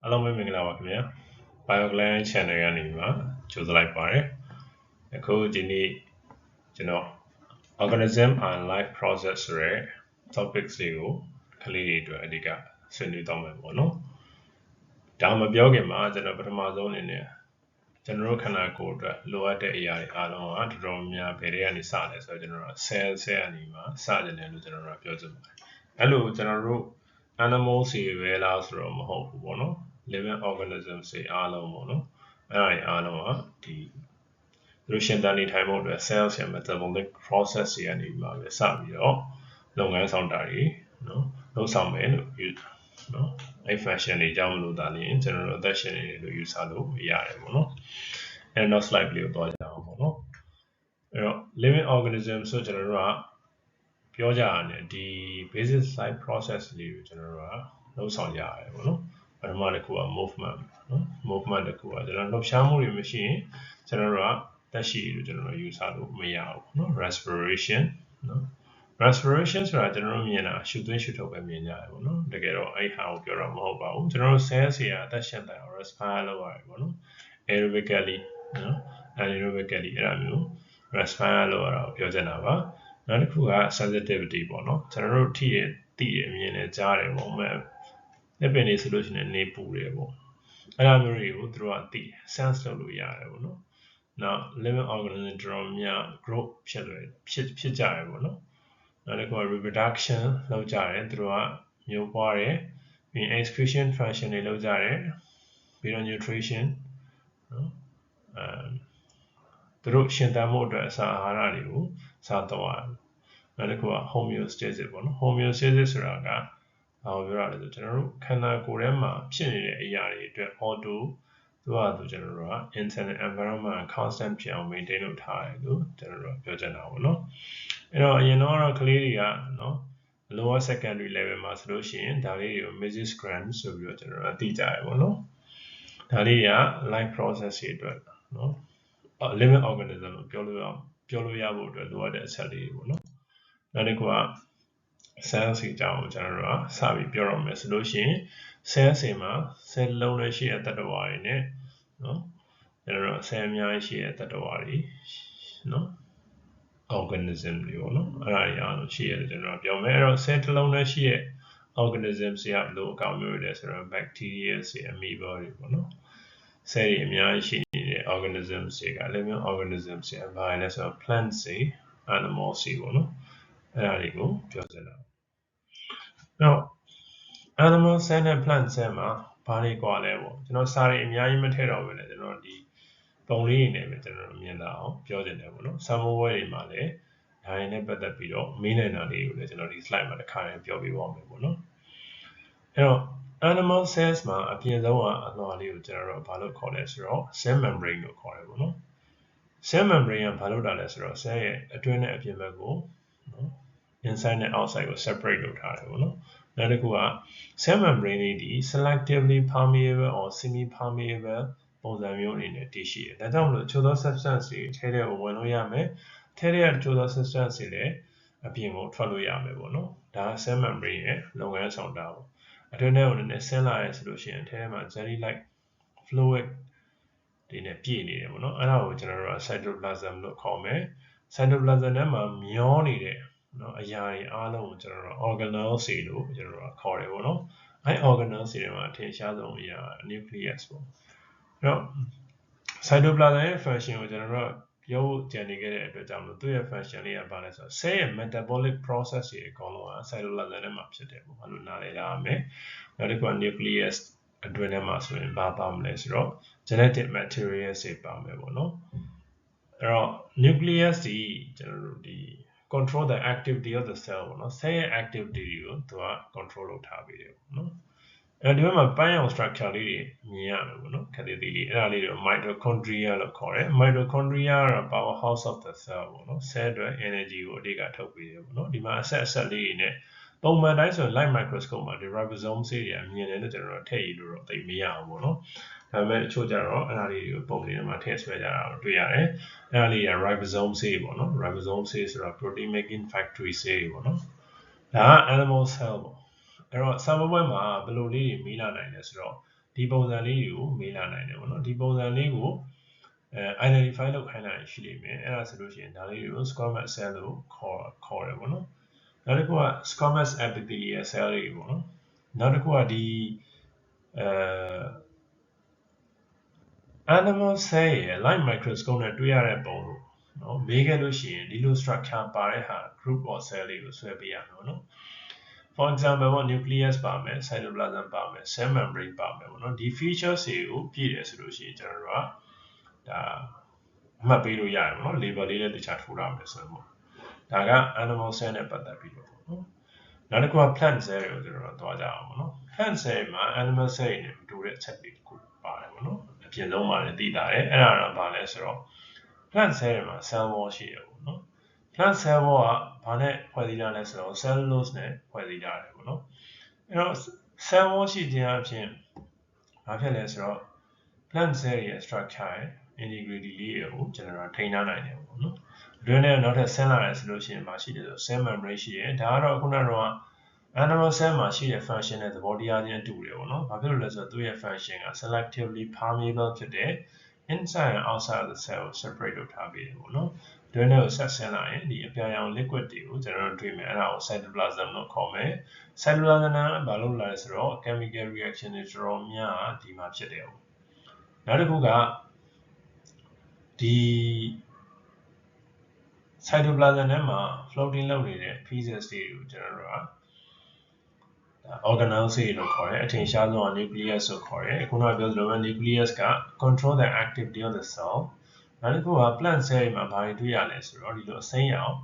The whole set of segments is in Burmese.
အားလုံးပဲမင်္ဂလာပါခင်ဗျာ BioGland Channel ကနေမှာကြိုဆိုလိုက်ပါတယ်အခုဒီနေ့ကျွန်တော် Organism and Life Process ဆိုတဲ့ topics တွေကိုကလေးတွေအတွက်အဓိကဆွေးနွေးတော့မယ်ပေါ့နော်ဒါမပြောခင်မှာကျွန်တော်ပထမဆုံးအနေနဲ့ကျွန်တော်တို့ခန္ဓာကိုယ်အတွက်လိုအပ်တဲ့အရာတွေအားလုံးကတော်တော်များဘယ်တွေကနေစလဲဆိုတော့ကျွန်တော်တို့ cell အနေမှာစကြတယ်လို့ကျွန်တော်တို့ပြောချင်ပါတယ်အဲ့လိုကျွန်တော်တို့ animal စီပဲလားဆိုတော့မဟုတ်ဘူးပေါ့နော်living organisms တွေအားလုံးပေါ့နော်အဲ့ဒါတွေအားလုံးကဒီသူတို့ရှင်သန်နေထိုင်ဖို့အတွက် cells ရဲ့ metabolic process တွေကနေမှာပဲစပြီးတော့လုပ်ငန်းဆောင်တာတွေနော်လုပ်ဆောင်မယ်လို့နော်အဲ့ function တွေကြောင့်မလို့ဒါလည်းကျွန်တော်တို့အသက်ရှင်နေတယ်လို့ယူဆလို့ရတယ်ပေါ့နော်အဲ့တော့ slide လေးကိုသွားကြအောင်ပေါ့နော်အဲ့တော့ living organism ဆိုကျွန်တော်တို့ကပြောကြရတယ်ဒီ basic life process လေးကိုကျွန်တော်တို့ကလုပ်ဆောင်ကြရတယ်ပေါ့နော်ပထမတစ်ခုက movement နော် movement တစ်ခုကကျွန်တော်လှုပ်ရှားမှုတွေမရှိရင်ကျွန်တော်တို့ကတက်ရှိလို့ကျွန်တော်တို့ယူဆလို့မရဘူးနော် respiration နော် respiration ဆိုတာကျွန်တော်တို့မြင်တာရှုသွင်းရှုထုတ်ပဲမြင်ကြတယ်ပေါ့နော်တကယ်တော့အဲ့ဟာကိုပြောတော့မဟုတ်ပါဘူးကျွန်တော်တို့ cells တွေကအသက်ရှင်တယ် respire လုပ်ရတယ်ပေါ့နော် aerobically နော် anaerobically အဲ့ဒါမျိုး respire လုပ်ရတာကိုပြောချင်တာပါနောက်တစ်ခုက sensitivity ပေါ့နော်ကျွန်တော်တို့ထိရသိရမြင်နေကြားတယ်ပေါ့မဲ့လက်ပင်တွေဆိုလို့ရှိရင်နေပူတယ်ပေါ့အဲ့ဒါမျိုးတွေကိုသူတို့ကသိ sense လုပ်လို့ရတယ်ပေါ့နော်နောက် living organism တော်များ growth ဖြစ်ကြရပေါ့နော်နောက်တစ်ခုက reproduction လုပ်ကြတယ်သူတို့ကမျိုးပွားတယ်ပြီး excretion function တွေလုပ်ကြတယ်ပြီးတော့ nutrition နော်သူတို့ရှင်သန်မှုအတွက်အစာအာဟာရတွေကိုစားတော့ရတယ်နောက်တစ်ခုက homeostasis ပေါ့နော် homeostasis ဆိုတာကဘာပြောရလဲဆိုကျွန်တော်တို့ခန္ဓာကိုယ်ထဲမှာဖြစ်နေတဲ့အရာတွေအတွက် auto သူကျွန်တော်တို့က internal environment constant ဖြစ်အောင် maintain လုပ်ထားတယ်လို့ကျွန်တော်တို့ပြောချင်တာပေါ့နော်အဲ့တော့အရင်တော့ကလေးတွေကနော် lower secondary level မှာဆိုလို့ရှိရင်ဒါလေးတွေကို mesogram ဆိုပြီးတော့ကျွန်တော်တို့သိကြရပေါ့နော်ဒါလေးက life process တွေအတွက်နော် living organism လို့ပြောလို့ရဖို့အတွက်လိုအပ်တဲ့အချက်လေးတွေပေါ့နော်နောက်တစ်ခုက cell စီကြောင်းကိုကျွန်တော်တို့ကစပြီးပြောရမယ်ဆိုလို့ရှိရင် cell စီမှာ cell လုံးနဲ့ရှိတဲ့တတ္တဝါတွေနဲ့နော်ကျွန်တော်တို့ cell အများကြီးရှိတဲ့တတ္တဝါတွေနော် organism တွေပေါ့နော်အဲ့ဒါတွေအားလုံးရှိရတယ်ကျွန်တော်ပြောမယ်အဲ့တော့ cell တစ်လုံးနဲ့ရှိတဲ့ organism တွေကဘယ်လိုအကောင်မျိုးတွေလဲဆိုတော့ bacteria တွေ amoeba တွေပေါ့နော် cell တွေအများကြီးရှိနေတဲ့ organisms တွေက living organisms တွေဘာလဲဆိုတော့ plants တွေ animals တွေပေါ့နော်အဲ့ဒါတွေကိုပြောချင်တာနောက် animal cell နဲ့ plant cell မှာဘာတွေကွာလဲပေါ့ကျွန်တော်စာတွေအများကြီးမထည့်တော့ဘူးလေကျွန်တော်ဒီပုံလေးတွေနဲ့ပဲကျွန်တော်မြင်တာအောင်ပြောချင်တယ်ပေါ့နော်စာမိုးဝဲတွေမှာလည်းဒါတွေနဲ့ပတ်သက်ပြီးတော့မေးနိုင်တာလေးကိုလည်းကျွန်တော်ဒီ slide မှာတစ်ခါရင်ပြောပြပါမယ်ပေါ့နော်အဲ့တော့ animal cells မှာအပြင်ဆုံးကအလွှာလေးကိုကျွန်တော်တို့ဘာလို့ခေါ်လဲဆိုတော့ cell membrane လို့ခေါ်တယ်ပေါ့နော် cell membrane ကဘာလို့တာလဲဆိုတော့ cell ရဲ့အတွင်းနဲ့အပြင်ဘက်ကိုနော် inside နဲ့ outside ကို separate လုပ်ထားတယ်ပေါ့နော်နောက်တစ်ခုက cell membrane တွေဒီ selectively permeable or semi permeable ပုံစံမျိုးအနေနဲ့တည်ရှိတယ်ဒါကြောင့်မလို့ချိုးသော substance တွေထဲထဲကိုဝင်လို့ရမယ်ထဲထဲကချိုးသော substance တွေလည်းအပြင်ကိုထွက်လို့ရမယ်ပေါ့နော်ဒါက cell membrane ရဲ့လုပ်ငန်းဆောင်တာပေါ့အတွင်းထဲကိုလည်းဆင်းလာရဲဆိုလို့ရှိရင်ထဲထဲမှာ jelly like fluid တွေနဲ့ပြည့်နေတယ်ပေါ့နော်အဲ့ဒါကိုကျွန်တော်တို့က cytoplasm လို့ခေါ်မယ် cytoplasm ထဲမှာမျောနေတဲ့နော်အရာတွေအားလုံးကိုကျွန်တော်တို့ organelles တွေလို့ကျွန်တော်တို့ခေါ်တယ်ပေါ့နော်အဲ့ organelles တွေမှာအထင်ရှားဆုံးအရာ nucleus ပေါ့အဲ့တော့ cytoplasm ရဲ့ function ကိုကျွန်တော်တို့ပြောဖို့ကြံနေခဲ့တဲ့အတွက်ကြောင့်လို့သူ့ရဲ့ function လေးကဘာလဲဆိုတော့ cell ရဲ့ metabolic process တွေအကုန်လုံးက cytoplasm ထဲမှာဖြစ်တယ်ပေါ့အဲ့လိုနားလည်ရမယ်နောက်တစ်ခုက nucleus အတွင်းထဲမှာဆိုရင်ဘာပါမလဲဆိုတော့ genetic material တွေပါမယ်ပေါ့နော်အဲ့တော့ nucleus ဒီကျွန်တော်တို့ဒီ control the activity of the cell ပေါ့နော် cell ရဲ့ activity တွေကိုသူက control လုပ်ထားပေးတယ်ပေါ့နော်အဲဒီမှာပိုင်းအောင် structure လေးတွေမြင်ရမယ်ပေါ့နော်ခက်သေးသေးလေးအဲ့ဒါလေးတွေ mitochondria လို့ခေါ်တယ် mitochondria ကတော့ power house of the cell ပေါ့နော် cell အတွက် energy ကိုအဓိကထုတ်ပေးတယ်ပေါ့နော်ဒီမှာအဆက်လေးတွေနဲ့ပုံမှန်တိုင်းဆိုရင် light microscope မှာဒီ ribosome တွေမြင်တယ်လို့ကျွန်တော်တို့ထည့်ရလို့တော့သိမရဘူးပေါ့နော်ဒါပေမဲ့အချို့ကျတော့အဲ့ဒါလေးတွေကိုပုံလေးမှာထည့်ဆွဲကြတာကိုတွေ့ရတယ်အဲ့ဒါလေးက ribosome တွေပေါ့နော် ribosome တွေဆိုတာ protein making factory တွေပေါ့နော်ဒါက animal cell ပေါ့အဲ့တော့စာမပွဲမှာဘယ်လိုလေးတွေမေးလာနိုင်လဲဆိုတော့ဒီ ဒီပုံစံလေးကိုမေးလာနိုင်တယ်ပေါ့နော်ဒီပုံစံလေးကိုidentify လုပ်ခိုင်းတာရှိလိမ့်မယ်အဲ့ဒါဆိုလို့ရှိရင်ဒါလေးကို squamous cell လို့ခေါ်တယ်ပေါ့နော်နောက်တစ်ခုက squamous epithelial cell တွေပေါ့နော်နောက်တစ်ခုကဒီ animal cell ရဲ့ light microscope နဲ့တွေ့ရတဲ့ပုံလို့နော်မေးခဲ့လို့ရှိရင်ဒီလို structure ပါတဲ့ဟာ group of cell တွေကိုဆွဲပေးရမှာနော် for example ပေါ့ nucleus ပါမယ် cytoplasm ပါမယ် cell membrane ပါမယ်ပေါ့နော်ဒီ features တွေကိုပြည့်တယ်ဆိုလို့ရှိရင်ကျွန်တော်တို့ကဒါအမှတ်ပေးလို့ရတယ်ပေါ့နော် label လေးနဲ့တခြားထိုးရမယ်ဆိုတော့ဒါက animal cell နဲ့ပတ်သက်ပြီးတော့ပေါ့နော်နောက်တစ်ခုက plant cell တွေကိုကျွန်တော်တို့သွားကြအောင်ပေါ့နော် plant cell မှာ animal cell တွေနဲ့မတူတဲ့အချက်တွေကိုပါတယ်ပေါ့နော်အပြင်ဆုံးမှာလည်းသိတာတယ်အဲ့ဒါတော့ဘာလဲဆိုတော့ plant cell တွေမှာ cell wall ရှိတယ်ပေါ့နော် plant cell wall ကဘာနဲ့ဖွဲ့စည်းကြလဲဆိုတော့ cellulose နဲ့ဖွဲ့စည်းကြတယ်ပေါ့နော်အဲ့တော့ cell wall ရှိခြင်းအပြင်ဘာဖြစ်လဲဆိုတော့ plant cell ရဲ့ structure ရဲ့ integrity လေးကိုကျွန်တော်တို့ထိန်းထားနိုင်တယ်ပေါ့နော်အတွင်းထဲနောက်ထပ်ဆင်းလာတယ်ဆိုလို့ရှိရင်မရှိတယ်ဆို cell membrane ရှိတယ်ဒါကတော့ခုနကတော့ animal cell မှာရှိတဲ့ function နဲ့သဘောတရားချင်းအတူတယ်ပေါ့နော်ဘာဖြစ်လို့လဲဆိုတော့သူ့ရဲ့ function က selectively permeable ဖြစ်တယ် inside and outside of the cell ကို separate လုပ်ထားပေးတယ်ပေါ့နော်အတွင်းထဲကိုဆက်ဆင်းလာရင်ဒီအပြာရောင် liquid တွေကိုကျွန်တော်တို့တွေ့မယ်အဲ့ဒါကို cytoplasm လို့ခေါ်မယ် cytoplasm ကဘာလို့လဲဆိုတော့ chemical reaction တွေတော်တော်များဒီမှာဖြစ်တယ်ပေါ့နောက်တစ်ခုကဒီ cytoplasm ထဲမှာ floating လုပ်နေတဲ့ pieces တွေကိုကျွန်တော်တို့ကorganelles တွေလို့ခေါ်တယ်အထင်ရှားဆုံးက nucleus လို့ခေါ်တယ်ခုနကပြောသလိုပဲ nucleus က control the activity of the cell နောက်တစ်ခုက plant cell တွေမှာဘာတွေတွေ့ရလဲဆိုတော့ဒီလိုအစိမ်းရောင်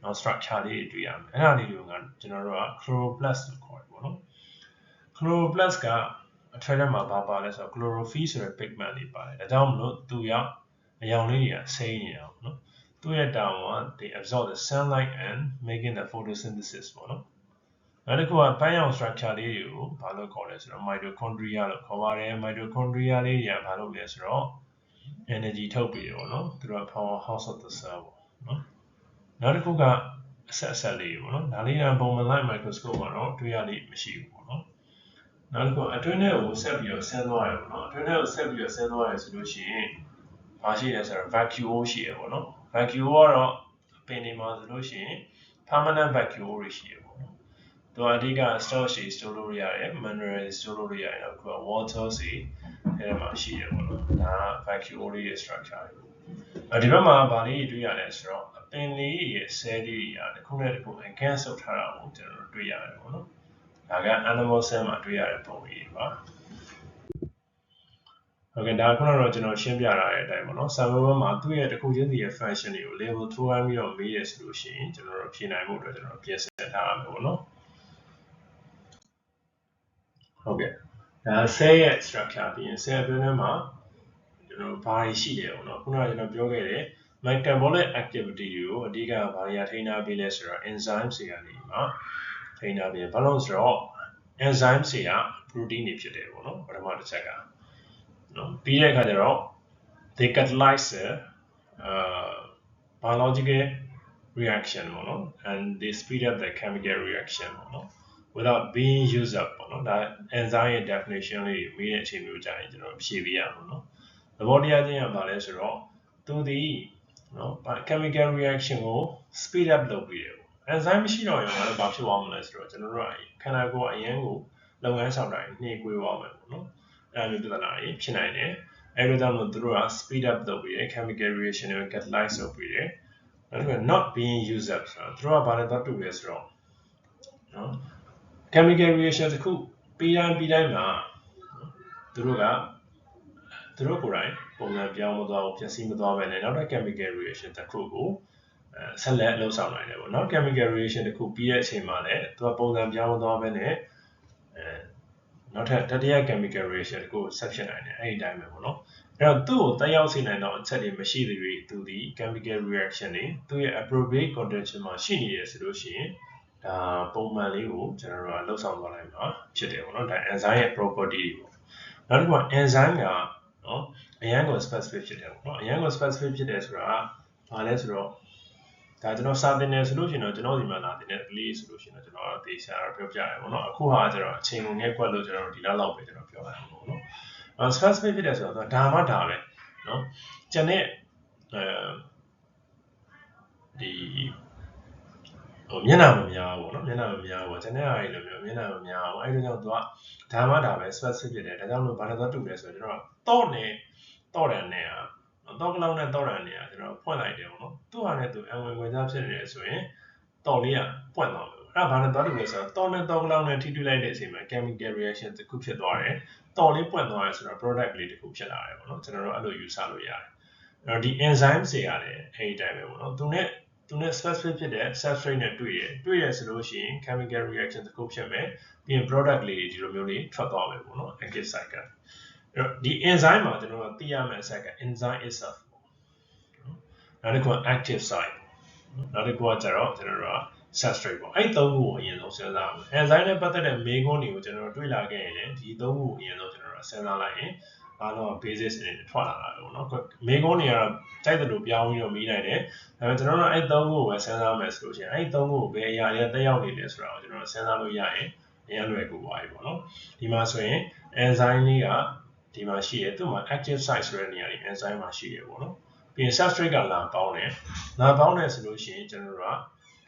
နောက် structure လေးတွေတွေ့ရမယ်အဲ့ဒါလေးတွေကကျွန်တော်တို့က chloroplast လို့ခေါ်တယ်ပေါ့နော် chloroplast ကအထက်ထဲမှာပါလဲဆိုတော့ chlorophyll ဆိုတဲ့ pigment လေးပါတယ်ဒါကြောင့်မလို့သူကအရောင်လေးတွေကစိမ်းနေတာပေါ့နော်သူ့ရဲ့တာဝန်က they absorb the sunlight and making the photosynthesis ပေါ့နော်နောက်တစ်ခုကပန်းရောင် structure လေးတွေကိုဘာလို့ခေါ်လဲဆိုတော့ mitochondria လို့ခေါ်ပါတယ် mitochondria လေးတွေကဘာလုပ်လဲဆိုတော့ energy ထုတ်ပေးတယ်ပေါ့နော်သူတို့က powerhouse of the cell ပေါ့နော်နောက်တစ်ခုကအဆက်လေးပေါ့နော်ဒါလေးကပုံမှန် light microscope မှာတော့တွေ့ရလိမ့်မရှိဘူးပေါ့နော်နောက်တစ်ခုအတွင်းထဲကိုဆက်ပြီးတော့ဆင်းသွားရပေါ့နော်အတွင်းထဲကိုဆက်ပြီးတော့ဆင်းသွားရဆိုလို့ရှိရင်ဘာရှိလဲဆိုတော့ vacuole ရှိရပေါ့နော် vacuole ကတော့အပင်တွေမှာဆိုလို့ရှိရင် permanent vacuole တွေရှိရပေါ့နော်သူအဓိက storage တွေ store လို့ရတယ် mineral store လို့ရတယ်နောက်တစ်ခုက water တွေအဲ့မှာရှိရပေါ့နော်ဒါက vacuole ရဲ့ structure တွေဒီဘက်မှာဗာလေးတွေ့ရတယ်ဆိုတော့အပင်လေးရဲ့ cell တွေရာတစ်ခုနဲ့တစ်ခု against ဆုပ်ထားတာကိုကျွန်တော်တို့တွေ့ရတယ်ပေါ့နော်ဒါက animal cell မှာတွေ့ရတဲ့ပုံလေးပါဟုတ်ကဲ့ဒါခုနကတော့ကျွန်တော်ရှင်းပြထားတဲ့အတိုင်းပေါ့နော် server မှာသူ့ရဲ့တစ်ခုချင်းစီရဲ့ function တွေကို label ထိုးခိုင်းပြီးတော့မေးရဆိုလို့ရှိရင်ကျွန်တော်တို့ဖြေနိုင်ဖို့အတွက်ကျွန်တော်ပြင်ဆင်ထားရမယ်ပေါ့နော်ဟုတ်ကဲ့ဒါ cell ရဲ့ structure ပြီးရင် cell အတွင်းထဲမှာကျွန်တော်ဘာတွေရှိတယ်ပေါ့နော်ခုနကကျွန်တော်ပြောခဲ့တဲ့ metabolic activity တွေကိုအဓိကဘာတွေကထိန်းထားပေးလဲဆိုတော့ enzymes တွေကနေမှာထိန်းထားပေးဘာလို့ဆိုတော့ enzymes တွေက protein တွေဖြစ်တယ်ပေါ့နော်ပထမတစ်ချက်ကနော်ပြီးတဲ့အခါကျတော့ they catalyze biological reaction ပေါ့နော် and they speed up the chemical reaction ပေါ့နော် without being used up ပေါ့နော်ဒါ enzyme ရဲ့ definition လေးမေးတဲ့အချိန်မျိုးကြာရင်ကျွန်တော်ဖြည့်ပေးရမှာနော်သဘောတရားချင်းကဘာလဲဆိုတော့သူဒီနော် chemical reaction ကို speed up လုပ်ပြီးတယ်ပေါ့ enzyme မရှိတော့ရင်လည်းဘာဖြစ်သွားမလဲဆိုတော့ကျွန်တော်တို့ကခန္ဓာကိုယ်အရင်ကိုလုပ်ငန်းဆောင်တိုင်းနှေးကွေးသွားမယ်ပေါ့နော်အဲ့လိုပြဿနာကြီးဖြစ်နိုင်တယ်အဲ့လိုကြောင့်မို့သူတို့က speed up လုပ်ပြီးတယ် chemical reaction ကို catalyze လုပ်ပြီးတယ်နောက်တစ်ခုက not being used up ဆိုတော့သူတို့ကဘာလဲတော့တူလဲဆိုတော့နော် chemical reaction တစ်ခုပြီးတိုင်းမှာသူတို့ကိုယ်တိုင်ပုံစံပြောင်းမသွားဘူးဖြစ်စီမသွားပဲနဲ့နောက်ထပ် chemical reaction တစ်ခုကိုဆက်လက်လှုပ်ဆောင်နိုင်တယ်ပေါ့နော် chemical reaction တစ်ခုပြီးတဲ့အချိန်မှာလည်းသူကပုံစံပြောင်းမသွားပဲနဲ့နောက်ထပ်တတိယ chemical reaction ကိုဆက်ဖြစ်နိုင်တယ်အဲ့ဒီတိုင်းပဲပေါ့နော်အဲ့တော့သူ့ကိုတက်ရောက်စေနိုင်တော့အချက်တွေမရှိသေးဘူးသူဒီ chemical reaction တွေသူ့ရဲ့ appropriate condition မှာရှိနေရဆိုလို့ရှိရင်ဒါပုံမှန်လေးကိုကျွန်တော်တို့ကလှုပ်ဆောင်သွားနိုင်မှာဖြစ်တယ်ပေါ့နော်ဒါ enzyme ရဲ့ property တွေပေါ့နောက်တစ်ခုက enzyme ကနော်အရင်က specific ဖြစ်တယ်ပေါ့နော်အရင်က specific ဖြစ်တယ်ဆိုတာဘာလဲဆိုတော့ ဒါကျွန်တော်စာသင်တယ်ဆိုလို့ရှိရင်တော့ကျွန်တော်ဒီမှာလာတင်တဲ့ကလေးဆိုလို့ရှိရင်တော့ကျွန်တော်သေချာပြောပြရတယ်ပေါ့နော်အခုဟာကျတော့အချိန်ကုန်နဲ့ကွက်လို့ကျွန်တော်ဒီလောက်ပဲကျွန်တော်ပြောရတယ်ပေါ့နော် specific ဖြစ်တယ်ဆိုတော့ဒါမှဒါပဲနော်ကျန်တဲ့ဒီမျက်နှာမများဘူးပေါ့နော်မျက်နှာမများဘူးကျန်တဲ့အားတွေလိုမျိုးမျက်နှာမများဘူးအဲ့ဒါကြောင့်သူကဒါမှဒါပဲ specific ဖြစ်တယ်ဒါကြောင့်လို့ဘာလို့တူလဲဆိုတော့ကျွန်တော်တော့နဲ့တော့တယ်နဲ့တော့ကလောက်နဲ့တော့တယ်နဲ့ကျွန်တော်ဖွင့်လိုက်တယ်ပေါ့နော်သူ့ဟာနဲ့သူအဝင်ဝင်စားဖြစ်နေတယ်ဆိုရင်တော့လေးကပွင့်သွားမယ်အဲ့ဒါဘာလို့တူလဲဆိုတော့တော့နဲ့တော့ကလောက်နဲ့ထိတွေ့လိုက်တဲ့အချိန်မှာ chemical reaction တစ်ခုဖြစ်သွားတယ်တော့လေးပွင့်သွားတယ်ဆိုတော့ product လေးတစ်ခုဖြစ်လာတယ်ပေါ့နော်ကျွန်တော်တို့အဲ့လိုယူဆလို့ရတယ်အဲ့တော့ဒီ enzyme တွေရတယ်အဲ့ဒီတိုင်းပဲပေါ့နော်သူနဲ့ specific ဖြစ်တဲ့ substrate နဲ့တွေ့ရဆိုလို့ရှိရင် chemical reaction တစ်ခုဖြစ်မယ်ပြီးရင် product လေးဒီလိုမျိုးလေးထွက်သွားမယ်ပေါ့နော် active site ကအဲ့တော့ဒီ enzyme မှာကျွန်တော်တို့သိရမယ့်အဆက်က enzyme itself ပေါ့နောက်တစ်ခုက active site နောက်တစ်ခုကကျတော့ကျွန်တော်တို့က substrate ပေါ့အဲ့သုံးခုကိုအရင်ဆုံးစဉ်းစားမယ် enzyme နဲ့ပတ်သက်တဲ့မေးခွန်းတွေကိုကျွန်တော်တို့တွေ့လာခဲ့ရင်လည်းဒီသုံးခုကိုအရင်ဆုံးကျွန်တော်တို့စဉ်းစားလိုက်ရင်အားလုံး basis တွေထွက်လာတာပဲပေါ့နော်မေးခွန်းတွေကတော့တိုက်တယ်လို့ပြောင်းပြီးတော့မိနိုင်တယ်ဒါပေမဲ့ကျွန်တော်တို့အဲ့သုံးခုကိုပဲစဉ်းစားမယ်ဆိုလို့ရှိရင်အဲ့သုံးခုကိုဘယ်အရာတွေတက်ရောက်နေလဲဆိုတာကိုကျွန်တော်တို့စဉ်းစားလို့ရရင်အရင်လွယ်ကူသွားပြီပေါ့နော်ဒီမှာဆိုရင် enzyme လေးကဒီမှာရှိတယ်သူ့မှာ active site ဆိုတဲ့နေရာတွေ enzyme မှာရှိတယ်ပေါ့နော်ပြီးရင် substrate ကလာပေါင်းတယ်ဆိုလို့ရှိရင်ကျွန်တော်တို့က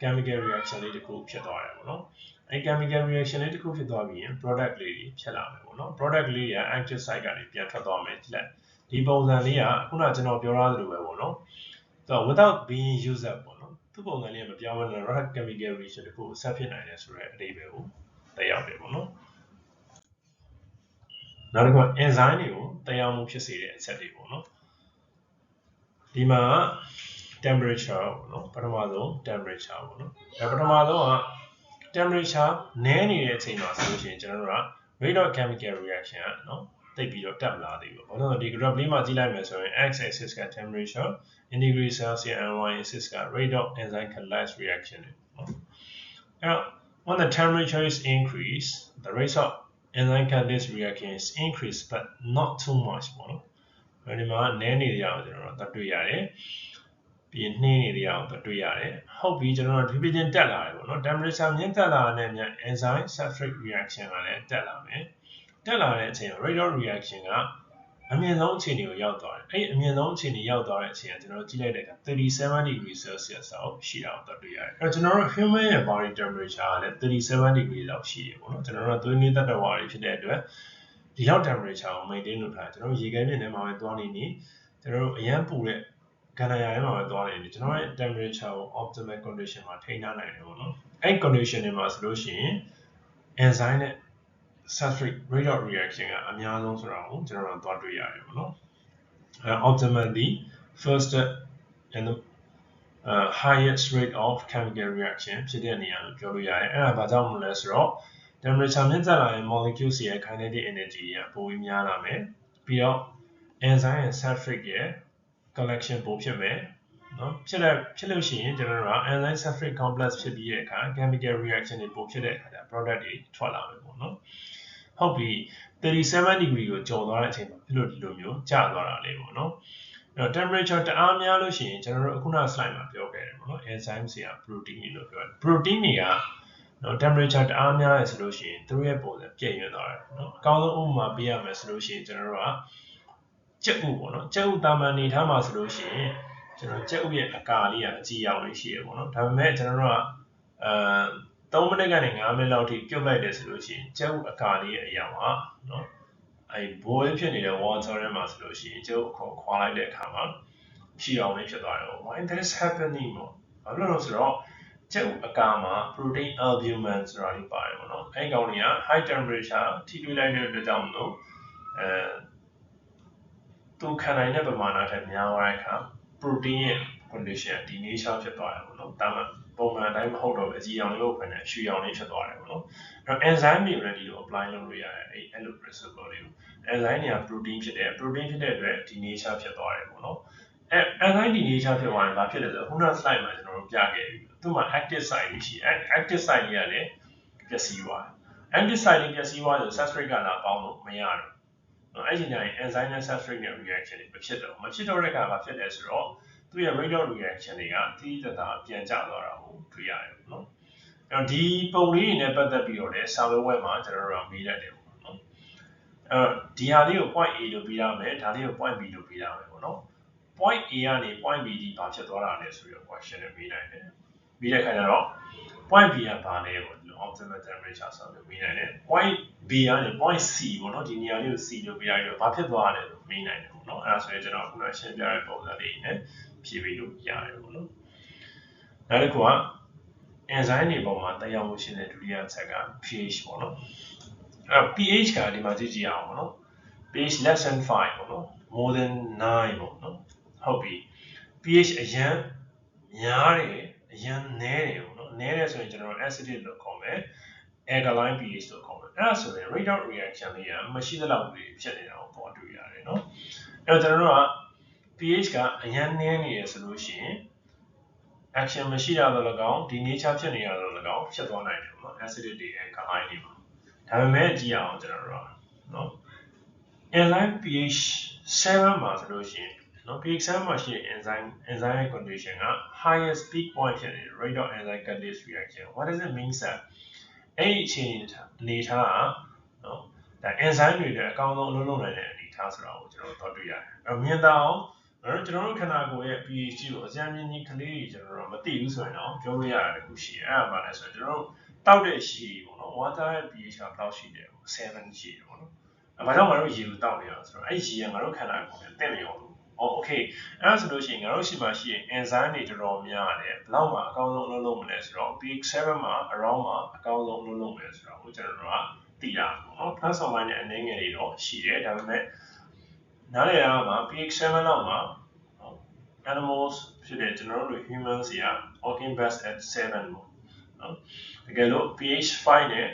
chemical reaction လေးတစ်ခုဖြစ်သွားတယ်ပေါ့နော်အဲ့ chemical reaction လေးတစ်ခုဖြစ်သွားပြီးရင် product လေးဖြစ်လာမယ်ပေါ့နော် product လေးက active site ကနေပြန်ထွက်သွားမယ်ကြည့်လိုက်ဒီပုံစံလေးကခုနကျွန်တော်ပြောထားသလိုပဲပေါ့နော်ဆိုတော့ without being used up ပေါ့နော်သူ့ပုံစံလေးကမပြောင်းဘဲနဲ့ rapid chemical reaction တစ်ခုကိုဆက်ဖြစ်နိုင်တယ်ဆိုတဲ့အဓိပ္ပာယ်ကိုသက်ရောက်တယ်ပေါ့နော်နောက်တစ်ခုက enzyme တွေကိုသက်ရောက်မှုဖြစ်စေတဲ့အချက်တွေပေါ့နော်ဒီမှာ temperature ပေါ့နော်ပထမဆုံး temperature ပေါ့နော်ပထမဆုံးက temperature နည်းနေတဲ့အချိန်မှာဆိုလို့ရှိရင်ကျွန်တော်တို့က rate of chemical reaction ကနော်တိတ်ပြီးတော့တက်မလာသေးဘူးဘာလို့လဲဒီ graph လေးမှာကြည့်လိုက်မယ်ဆိုရင် x axis က temperature in degree Celsius and y axis က rate of enzyme catalysis reaction နော်အဲ့တော့ when the temperature is increased the rate of enzyme catalysis reaction is increased but not too much ပေါ့နော်ဒီမှာနည်းနေကြအောင်ကျွန်တော်တို့တွေ့ရတယ်ပြီးနှင်းနေကြအောင်တွေ့ရတယ်ဟုတ်ပြီကျွန်တော်တို့ဒီပြင်းတက်လာတယ်ပေါ့နော် temperature မြင့်တက်လာတဲ့ည enzyme substrate reaction ကလည်းတက်လာမယ်တက်လာတဲ့အချိန် rate of reaction ကအမြင့်ဆုံးအခြေအနေကိုရောက်သွားတယ်အဲ့အမြင့်ဆုံးအခြေအနေရောက်သွားတဲ့အချိန်ကကျွန်တော်တို့ကြည့်လိုက်တဲ့အခါ37 degree Celsius လောက်ရှိတာကိုတွေ့ရတယ်အဲ့တော့ကျွန်တော်တို့ human ရဲ့ body temperature ကလည်း37 degree လောက်ရှိတယ်ပေါ့နော်ကျွန်တော်တို့ကသွေးနည်းတတ္တဝါတွေဖြစ်တဲ့အတွက်ဒီလောက် temperature ကို maintain လုပ်ထားတယ်ကျွန်တော်တို့ရေခဲပြင်ထဲမှာပဲသွားနေနေကျွန်တော်တို့အရန်ပူတဲ့ခန္ဓာရထဲမှာပဲသွားနေနေကျွန်တော်ရဲ့ temperature ကို optimal condition မှာထိန်းထားနိုင်တယ်ပေါ့နော်အဲ့ condition တွေမှာဆိုလို့ရှိရင် enzyme နဲ့ substrate rate of reaction ကအများဆုံးဆိုတာကိုကျွန်တော်တို့သွားတွေ့ရတယ်ပေါ့နော်optimally first and the highest rate of chemical reaction ဖြစ်တဲ့နေရာကိုပြောလို့ရတယ်အဲ့ဒါဘာကြောင့်မလဲဆိုတော့ temperature မြင့်တက်လာရင် molecules ရဲ့ kinetic energy ကပိုပြီးများလာမယ်ပြီးတော့ enzyme နဲ့ substrate ရဲ့ collection ပိုဖြစ်မယ်နော်ဖြစ်လို့ရှိရင်ကျွန်တော်တို့က enzyme substrate complex ဖြစ်ပြီးတဲ့အခါ chemical reaction တွေပိုဖြစ်တဲ့အခါကျ product တွေထွက်လာမယ်ပေါ့နော်ဟုတ်ပြီ37 degree ကိုကျော်သွားတဲ့အချိန်မှာဖြစ်လို့ဒီလိုမျိုးကျသွားတာလေးပေါ့နော်အဲ့တော့ temperature တအားများလို့ရှိရင်ကျွန်တော်တို့အခုန slide မှာပြောခဲ့တယ်ပေါ့နော် enzyme တွေက protein တွေလို့ပြောတယ် protein တွေကနော် temperature တအားများရဆိုလို့ရှိရင်သူတို့ရဲ့ပုံစံပြည့်ရသွားတယ်နော်အကောင်းဆုံးဥပမာပေးရမယ်ဆိုလို့ရှိရင်ကျွန်တော်တို့ကကြက်ဥပေါ့နော်ကြက်ဥတာမန်နေထားမှာဆိုလို့ရှိရင်ကျွန်တော်ကြက်ဥရဲ့အကာလေးကအကြည့်ရောင်လေးရှိရပေါ့နော်ဒါပေမဲ့ကျွန်တော်တို့က3မိနစ်ကနေ5မိနစ်လောက်ထိပြုတ်လိုက်တယ်ဆိုလို့ရှိရင်ကြက်ဥအကာလေးရဲ့အရောင်ဟာနော်အဲ boil ဖြစ်နေတဲ့ water ထဲမှာဆိုလို့ရှိရင်ကြက်ဥခွာလိုက်တဲ့အခါမှာရှည်အောင်လေးဖြစ်သွားတယ်ပေါ့ why that is happening ပေါ့ဘာလို့လဲဆိုတော့ကြက်ဥအကာမှာ protein albumin ဆိုတာလေးပါတယ်ပေါ့နော်အဲဒီကောင်တွေက high temperature ထိတွေ့လိုက်တဲ့အတွက်ကြောင့်မလို့သူခံနိုင်တဲ့ပမာဏထက်များသွားတဲ့အခါ protein ရဲ့ condition ဒီ nature ဖြစ်သွားတယ်ပေါ့နော်ဒါမှပုံမှန်အတိုင်းမဟုတ်တော့ပဲအကြည်ရောင်လို့ဖွင့်တယ်ရှည်ရောင်လေးဖြစ်သွားတယ်ပေါ့နော်အဲ့တော့ enzyme တွေလည်းဒီလို apply လုပ်လို့ရတယ်အဲ့လို principle လေးကို enzyme တွေက protein ဖြစ်တဲ့အတွက်ဒီ nature ဖြစ်သွားတယ်ပေါ့နော်enzyme ဒီ nature ဖြစ်သွားရင်ဘာဖြစ်လဲဆိုတော့ခုန slide မှာကျွန်တော်တို့ပြခဲ့ပြီသူ့မှာ active site တွေရှိ active site တွေကလည်းပျက်စီးသွားတယ် active site တွေပျက်စီးသွားဆို substrate ကလာပေါင်းလို့မရတော့အဲ့ဒီညရင် enzyme နဲ့ substrate နဲ့ reaction တွေမဖြစ်တော့တဲ့အခါဘာဖြစ်လဲဆိုတော့ သူရဲ့ rate of reaction တွေကတိတိကျကျပြန်ကျသွားတာကိုတွေ့ရတယ်ပေါ့နော်အဲ့တော့ဒီပုံလေးတွေနဲ့ပတ်သက်ပြီးတော့လည်းစာလုံးဝဲမှာကျွန်တော်တို့ကမေးလိုက်တယ်ပေါ့နော်အဲ့ဒီဟာလေးကို point A လို့ပြီးရမယ်ဒါလေးကို point B လို့ပြီးရမယ်ပေါ့နော် point A ကနေ point B ဒီဘာဖြစ်သွားတာလဲဆိုပြီးတော့ question နဲ့မေးနိုင်တယ်ပြီးတဲ့အခါကျတော့ point B ကဘာလဲပေါ့ဒီလို optimal temperature ဆိုပြီးမေးနိုင်တယ် point B ကနေ point C ပေါ့နော်ဒီနေရာလေးကို C လို့ပြရပြီးတော့ဘာဖြစ်သွားလဲလို့မေးနိုင်တယ်ပေါ့နော်အဲ့ဒါဆိုရင်ကျွန်တော်ခုနရှင်းပြတဲ့ပုံစံလေးနဲ့ဖြည့်ပြီးလို့ရတယ်ပေါ့နော်နောက်တစ်ခုက enzyme တွေပေါ်မှာတက်ရောက်မှုရှိတဲ့ဒုတိယအချက်က pH ပေါ့နော်အဲ့ pH ကဒီမှာကြည့်ကြည့်အောင်ပေါ့နော် pH less than 5ပေါ့နော် more than 9ပေါ့နော်ဟုတ်ပြီ pH အရန်များတယ်အရန်နည်းတယ်ပေါ့နော်နည်းတယ်ဆိုရင်ကျွန်တော် acidic လို့ခေါ်မယ် alkaline pH လို့ခေါ်မယ်အဲ့ဒါဆိုရင် rate of reaction လေးကမရှိသလောက်လေးဖြစ်နေတာကိုပေါ်တွေ့ရတယ်နော်အဲ့တော့ကျွန်တော်တို့က pH ကအရန်နည်းနေရဆိုလို့ရှိရင် action မရှိရတော့၎င်းဒီ nature ဖြစ်နေရတော့၎င်းဖြစ်သွားနိုင်တယ်ပေါ့နော် acidic တွေ alkaline တွေပါဒါပေမဲ့ကြည့်အောင်ကျွန်တော်တို့ကနော် alkaline pH 7မှာဆိုလို့ရှိရင်နော် pH 7မှာရှိတဲ့ enzyme condition က highest peak point ဖြစ်နေတယ် rate of enzyme catalyst reaction what does it mean sir အဲ့ဒီအခြေအနေထားကနော်ဒါ enzyme တွေလည်းအကောင်းဆုံးအလုပ်လုပ်နိုင်တဲ့အနေထားဆိုတာကိုကျွန်တော်တို့တွေ့ရတယ်အဲ့မြင်သာအောင်ကျွန်တော်တို့ခန္ဓာကိုယ်ရဲ့ pH ကိုအစမ်းမြင့်ကြီးကလေးတွေကျွန်တော်တို့မသိဘူးဆိုရင်တော့ပြောလို့ရတာတခုရှိတယ်အဲ့ဒါမှလည်းဆိုကျွန်တော်တို့တောက်တဲ့ရှိပေါ့နော် water ရဲ့ pH ကဘယ်လောက်ရှိတယ်7ရှိတယ်ပေါ့နော်ဘာကြောင့်ငါတို့ရေကိုတောက်နေရလဲဆိုတော့အဲ့ရေကငါတို့ခန္ဓာကိုယ်နဲ့တင့်နေအောင်လို့okay အဲ့ဒါဆိုလို့ရှိရင်ငါတို့ရှိမှရှိရင် enzyme တွေတော်တော်များတယ်ဘယ်လောက်မှအကောင်းဆုံးအလုပ်လုပ်မလဲဆိုတော့ pH 7မှာ around မှာအကောင်းဆုံးအလုပ်လုပ်မယ်ဆိုတော့ကျွန်တော်တို့ကသိတာပေါ့နော် plus or minus အနေငယ်တွေတော့ရှိတယ်ဒါပေမဲ့နားလည်ရမှာ pH 7လောက်မှာ animals ဖြစ်တဲ့ကျွန်တော်တို့ humans တွေက working best at 7ပေါ့နော်တကယ်လို့ pH 5နဲ့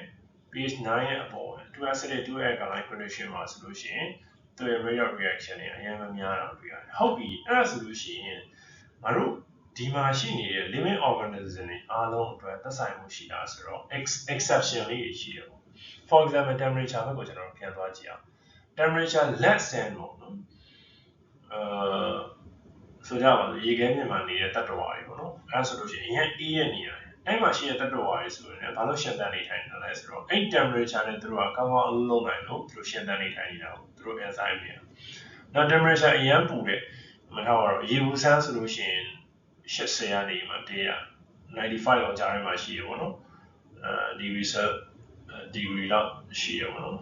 pH 9ရဲ့အပေါ် 2 acidic 2 alkaline condition မှာဆိုလို့ရှိရင်သူရဲ့ rate of reaction တွေအရင်မများတာတွေ့ရတယ်ဟုတ်ပြီအဲ့ဒါဆိုလို့ရှိရင်ငါတို့ဒီမှာရှိနေတဲ့ living organism တွေအားလုံးအတွက်သက်ဆိုင်မှုရှိတာဆိုတော့ exception လေးတွေရှိတယ်ပေါ့ for example temperature ဘက်ကိုကျွန်တော်ပြန်သွားကြည့်အောင် temperature less than ပေါ့နော်ဆိုကြပါစို့ရေခဲပြင်မှာနေတဲ့တတ္တဝါတွေပေါ့နော်အဲ့ဆိုလို့ရှိရင်အရင်အေးရနေရတယ်အဲ့မှာရှိတဲ့တတ္တဝါတွေဆိုရင်ဘာလို့ရှင်သန်နေထိုင်နေလဲဆိုတော့အဲ့ temperature နဲ့သူတို့ကကောင်းကောင်းအလုပ်လုပ်နိုင်လို့သူတို့ရှင်သန်နေထိုင်နေတာကိုသူတို့ enzyme တွေနောက် temperature အရင်ပူတဲ့မထားတော့ရေဘူးဆန်းဆိုလို့ရှိရင်80ကနေမှ195လောက်ကြားထဲမှာရှိရပေါ့နော်degree degree လောက်ရှိရပေါ့နော်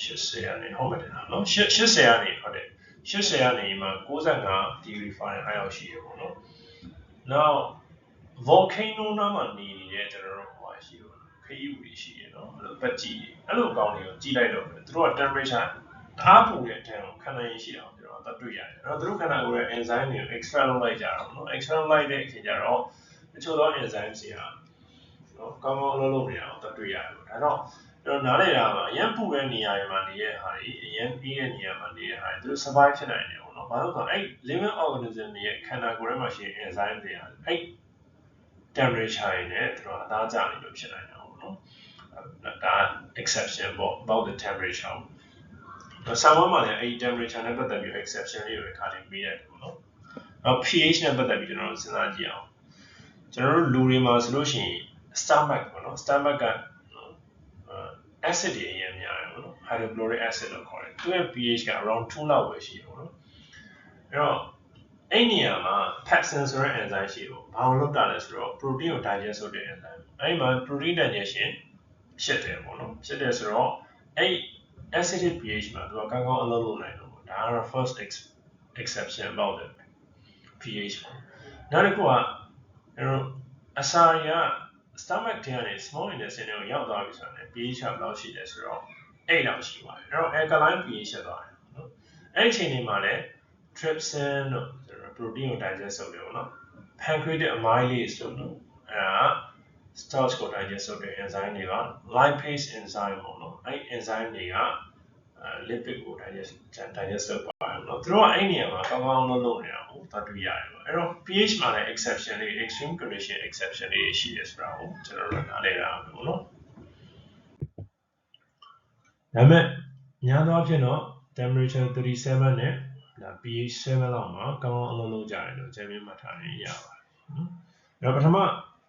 80ကနေဟုတ်ပါတယ်နော်80ကနေဟုတ်တယ်80ကနေမှ95 degree Fahrenheit လောက်ရှိရပေါ့နော်နောက် volcano နားမှာနေနေတဲ့ကျွန်တော်တို့ဟိုရှိတော့ခရီးဦးတွေရှိရနော်အဲ့လိုပတ်ကြည့်အဲ့လိုအကောင်းတွေကိုကြည့်လိုက်တော့သူတို့က temperature အားပူတဲ့အထက်ကိုခဏရင်ရှိအောင်ကျွန်တော်တို့တွေ့ရတယ်အဲ့တော့သူတို့ခဏကိုရဲ့ enzyme တွေကို extract လုပ်လိုက်ကြတာပေါ့နော် extract လိုက်တဲ့အချိန်ကျတော့တချို့သော enzyme တွေကနော်ကောင်းကောင်းလုပ်နေတာကိုတွေ့ရတယ်ပေါ့ဒါတော့ကျွန်တော်နားလည်တာကအရင်ပူတဲ့နေရာတွေမှာနေတဲ့ဟာတွေအရင်ပြီးတဲ့နေရာမှာနေတဲ့ဟာတွေသူတို့ survive ဖြစ်နိုင်တယ်ပေါ့နော်ဘာလို့ဆိုတော့အဲ့ living organism တွေရဲ့ခန္ဓာကိုယ်ထဲမှာရှိတဲ့ enzyme တွေကအဲ့ temperature တွေနဲ့သူတို့အသားကျနေလို့ဖြစ်နိုင်တာပေါ့နော်ဒါ exception ပေါ့ about the temperature ဆာမမှာလည်းအဲ့ temperature နဲ့ပတ်သက်ပြီး exception လေးတွေခါတင်ပေးရတယ်ပေါ့နော်နောက် pH နဲ့ပတ်သက်ပြီးကျွန်တော်တို့စဉ်းစားကြည့်အောင်ကျွန်တော်တို့လူတွေမှာဆိုလို့ရှိရင် stomach ပေါ့နော် stomach ကacid တွေအရင်များတယ်ပေါ့နော် hydrochloric acid လို့ခေါ်တယ်သူရဲ့ pH က around 2လောက်ပဲရှိတယ်ပေါ့နော်အဲ့တော့အဲ့နေရာမှာ pepsin ဆိုတဲ့ enzyme ရှိတယ်ပေါ့ဘာလို့လုပ်တာလဲဆိုတော့ protein ကို digest လုပ်တဲ့ enzyme အဲ့မှာ protein digestion ဖြစ်တယ်ပေါ့နော်ဖြစ်တယ်ဆိုတော့အဲ့ acidic pH မှာသူကကောင်းကောင်းအလုပ်လုပ်နိုင်လို့ပေါ့ဒါကတော့ first exception about the pH ပေါ့နောက်တစ်ခုကအဲ့တော့အစာရ stomach ထဲကနေ small intestine ကိုရောက်သွားပြီဆိုတော့ pH ကဘယ်လောက်ရှိလဲဆိုတော့8လောက်ရှိပါတယ်အဲ့တော့ alkaline pH ဖြစ်သွားတယ်နော်အဲ့ဒီအချိန်ဒီမှာလည်း trypsin တို့ကျွန်တော် protein ကို digest လုပ်တယ်ပေါ့နော် pancreatic amylase တို့နော်အဲ့ဒါ starch ကို digest လုပ်တဲ့ enzyme တွေက lipase enzyme ပေါ့နော်အဲ့ enzyme တွေက lipid ကို digest လုပ်ပါတယ်နော်သူတို့ကအဲ့နေရာမှာကောင်းကောင်းလုပ်နေတာကိုသတ်တွေ့ရတယ်ပေါ့အဲ့တော့ pH မှာလည်း exception တွေ extreme condition exception တွေရှိတယ်ဆိုတာကိုကျွန်တော်တို့နားလည်ရအောင်ပေါ့နော်ဒါပေမဲ့ညာသောအဖြစ်တော့ temperature 37နဲ့ pH 7လောက်မှာကောင်းကောင်းအလုပ်လုပ်ကြတယ်လို့ဂျယ်မင်းမှတ်ထားရင်ရပါတယ်နော်အဲ့တော့ပထမ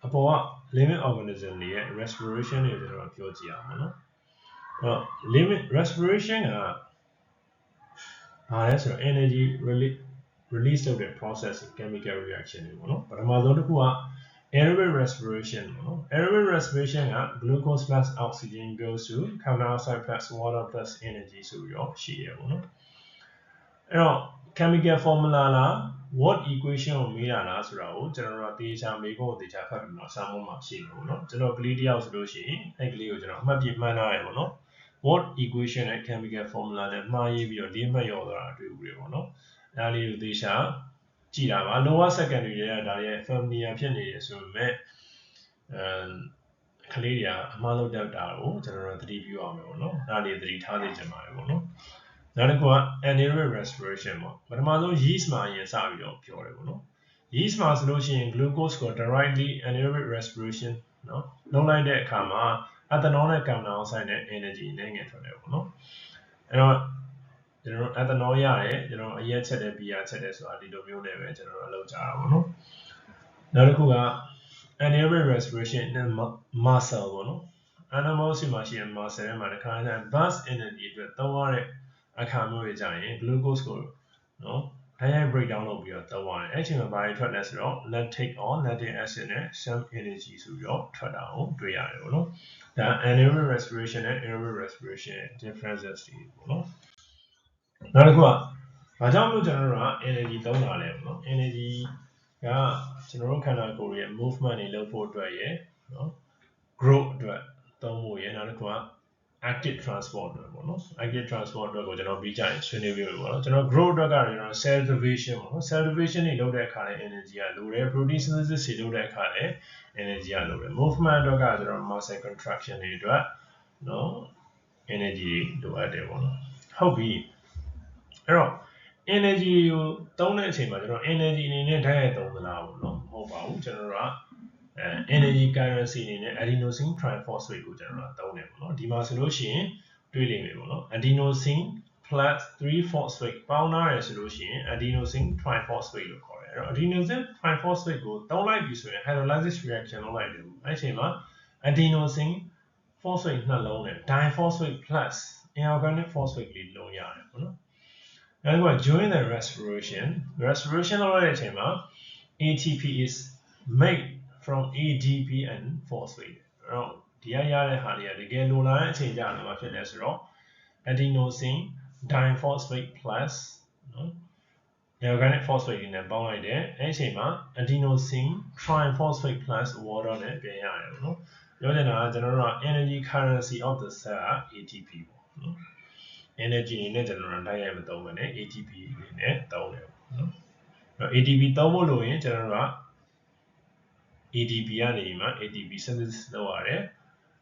အပေါ်က living organism တွေရဲ့ respiration တွေကျွန်တော်ပြောကြည့်အောင်နော်အဲ့တော့ living respiration ကဘာလဲဆိုတော့ energy release လုပ်တဲ့ process chemical reaction တွေပေါ့နော်ပထမဆုံးတစ်ခုက aerobic respiration ပေါ့နော် aerobic respiration က glucose plus oxygen goes to carbon dioxide plus water plus energy ဆိုပြီးတော့ရှိရပေါ့နော်အဲ့တော့ chemical formula လား what equation ကိုမေးတာလားဆိုတာကိုကျွန်တော်တို့တေချာမေးဖို့တေချာဖတ်ပြီးတော့စာမေးမှာရှိတယ်ပေါ့နော်ကျွန်တော်ကလေးတယောက်ဆိုလို့ရှိရင်အဲ့ကလေးကိုကျွန်တော်အမှတ်ပြမှန်းထားရပေါ့နော် what equation နဲ့ chemical formula နဲ့မှားရေးပြီးတော့လေးမှတ်ရောသွားတာတွေ့ဦးတယ်ပေါ့နော်အဲ့ဒါလေးကိုတေချာကြည့်တာပါ lower secondary တွေကဒါရဲ့ familiar ဖြစ်နေတယ်ဆိုပေမဲ့ကလေးတွေကအမှားလုပ်တတ်တာကိုကျွန်တော်တို့သတိပြုအောင်ပေါ့နော်အဲ့ဒါလေးသတိထားသိချင်ပါတယ်ပေါ့နော်နောက်တစ်ခုက anaerobic respiration ပေါ့ပထမဆုံး yeast မှာအရင်စပြီးတော့ပြောတယ်ပေါ့နော် yeast မှာဆိုလို့ရှိရင် glucose ကို directly anaerobic respiration နော်လုပ်လိုက်တဲ့အခါမှာ ethanol နဲ့ carbon dioxide နဲ့ energy နဲ့ငယ်ထွက်တယ်ပေါ့နော်အဲ့တော့ကျွန်တော် ethanol ရတယ်ကျွန်တော်အရက်ချက်တဲ့ beer ချက်တဲ့ဆိုတာဒီလိုမျိုးနဲ့ပဲကျွန်တော်အလုပ်ကြတာပေါ့နော်နောက်တစ်ခုက anaerobic respiration နဲ့ muscle ပေါ့နော် animal စီမှာရှိတဲ့ muscle ထဲမှာတစ်ခါကျရင် burst energy အတွက်သုံးရတဲ့အခါမျိုးတွေကြရင် glucose ကိုနော်တိုက်ရိုက် break down လုပ်ပြီးတော့သုံးရတယ်အဲ့ချိန်မှာဘာတွေထွက်လဲဆိုတော့ lactic or lactic acid နဲ့ some energy ဆိုပြီးတော့ထွက်တာကိုတွေ့ရတယ်ပေါ့နော်ဒါ anaerobic respiration နဲ့ aerobic respiration differences တွေပေါ့နော်နောက်တစ်ခုကဘာကြောင့်လို့ကျွန်တော်တို့က energy သုံးတာလဲပေါ့နော် energy ကကျွန်တော်တို့ခန္ဓာကိုယ်ရဲ့ movement တွေလုပ်ဖို့အတွက်ရယ်နော် growth အတွက်သုံးဖို့ရယ်နောက်တစ်ခုကactive transport တွေပေါ့နော် active transport တွေကိုကျွန်တော်ပြီးကြရင်ဆွေးနွေးပြမယ်ပေါ့နော်ကျွန်တော် growth အတွက်ကတော့ကျွန်တော် cell division ပေါ့နော် cell division တွေလုပ်တဲ့အခါလည်း energy ကလိုတယ် protein synthesis တွေလုပ်တဲ့အခါလည်း energy ကလိုတယ် movement အတွက်ကကျွန်တော် muscle contraction တွေအတွက်နော် energy လိုအပ်တယ်ပေါ့နော်ဟုတ်ပြီအဲ့တော့ energy ကိုသုံးတဲ့အချိန်မှာကျွန်တော် energy အနေနဲ့ဓာတ်ရိုက်သုံးသလားပေါ့နော်မဟုတ်ပါဘူးကျွန်တော်တို့ကenergy currency အနေနဲ့ adenosine triphosphate ကိုကျွန်တော်တို့သုံးတယ်ပေါ့နော်ဒီမှာဆိုလို့ရှိရင်တွေ့လိမ့်မယ်ပေါ့နော် adenosine plus 3-phosphate ပေါင်းထားရဆိုလို့ရှိရင် adenosine triphosphate လို့ခေါ်တယ်အဲ့တော့ adenosine triphosphate ကိုသုံးလိုက်ပြီဆိုရင် hydrolysis reaction လုပ်လိုက်တယ်အဲ့အချိန်မှာ adenosine phosphate နှလုံးနဲ့ diphosphate plus inorganic phosphate လေးလုံးရတယ်ပေါ့နော်အဲ့တော့ during the respiration လုပ်လိုက်တဲ့အချိန်မှာ ATP is made from ADP and phosphate အဲ့တော့ဒီရတဲ့ဟာတွေကတကယ်လိုလာတဲ့အချိန်ကြာတော့ဖြစ်လဲဆိုတော့ adenosine diphosphate plus နော် inorganic phosphate တွေနဲ့ပေါင်းလိုက်တယ်အဲ့အချိန်မှာ adenosine triphosphate plus water နဲ့ပြင်ရတယ်ပေါ့နော်ပြောချင်တာကကျွန်တော်တို့က energy currency of the cell က ATP ပေါ့နော် energy နဲ့ကျွန်တော်တို့တိုက်ရိုက်မသုံးဘဲနဲ့ ATP နဲ့သုံးတယ်ပေါ့နော်အဲ့ ATP သုံးဖို့လို့ရင်ကျွန်တော်တို့က ADP ကနေမှ ATP synthesis လုပ်ရတယ်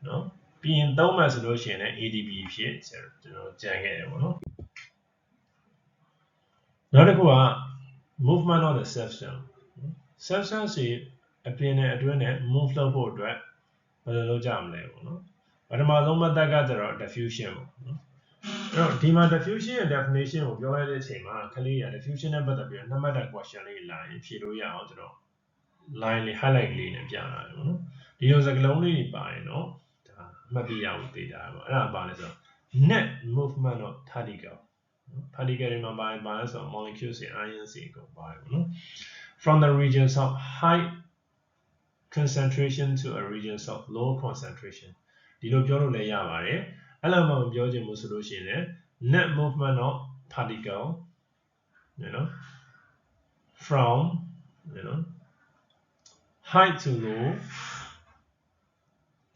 နော်ပြီးရင်သုံးမှဆိုလို့ရှိရင်လည်း ADP ဖြစ်ကျွန်တော်ကြံခဲ့တယ်ပေါ့နော်နောက်တစ်ခုက movement of the substance substance တွေအပြင်နဲ့အတွင်းနဲ့ move လုပ်ဖို့အတွက်ဘယ်လိုလုပ်ကြမလဲပေါ့နော်ပထမဆုံး method ကကျတော့ diffusion ပေါ့နော်အဲ့တော့ဒီမှာ diffusion ရဲ့ definition ကိုပြောရတဲ့အချိန်မှာခလေးရ diffusion နဲ့ပတ်သက်ပြီးတော့နှစ်မှတ်တာ question လေးလာရင်ဖြေလို့ရအောင်ကျွန်တော် line လေး highlight လေးနဲ့ပြတာတယ်ပေါ့နော်ဒီလိုစကားလုံးလေးပါရင်တော့ဒါမှတ်ပြရအောင်သိကြပါအဲ့ဒါပါလဲဆိုတော့ net movement of particle particle တွေမှာပါလဲဆိုတော့ molecules တွေ ions တွေကုန်ပါတယ်ပေါ့နော် from the regions of high concentration to a regions of low concentration ဒီလိုပြောလို့လည်းရပါတယ်အဲ့လိုမှမပြောချင်ဘူးဆိုလို့ရှိရင်လည်း net movement of particle from high to low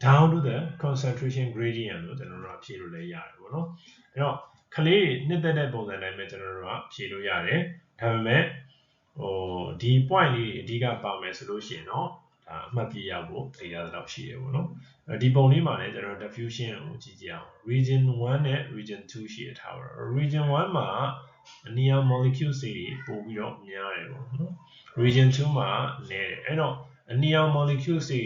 down to the concentration gradient လို့ကျွန်တော်တို့ဖြေလို့လည်းရတယ်ပေါ့နော်အဲ့တော့ကလေးနှစ်သက်တဲ့ပုံစံတိုင်းပဲကျွန်တော်တို့ဖြေလို့ရတယ်ဒါပေမဲ့ဒီ point လေးအဓိကပါမယ်ဆိုလို့ရှိရင်တော့ဒါအမှတ်ပြရဖို့တရားတော့ရှိတယ်ပေါ့နော်ဒီပုံလေးမှာလည်းကျွန်တော် diffusion ကိုကြည့်ကြအောင် region 1နဲ့ region 2ရှိထားပါတော့ region 1မှာ near molecules တွေပို့ပြီးတော့များတယ်ပေါ့နော် region 2မှာနည်းတယ်အဲ့တော့ near molecules တွေ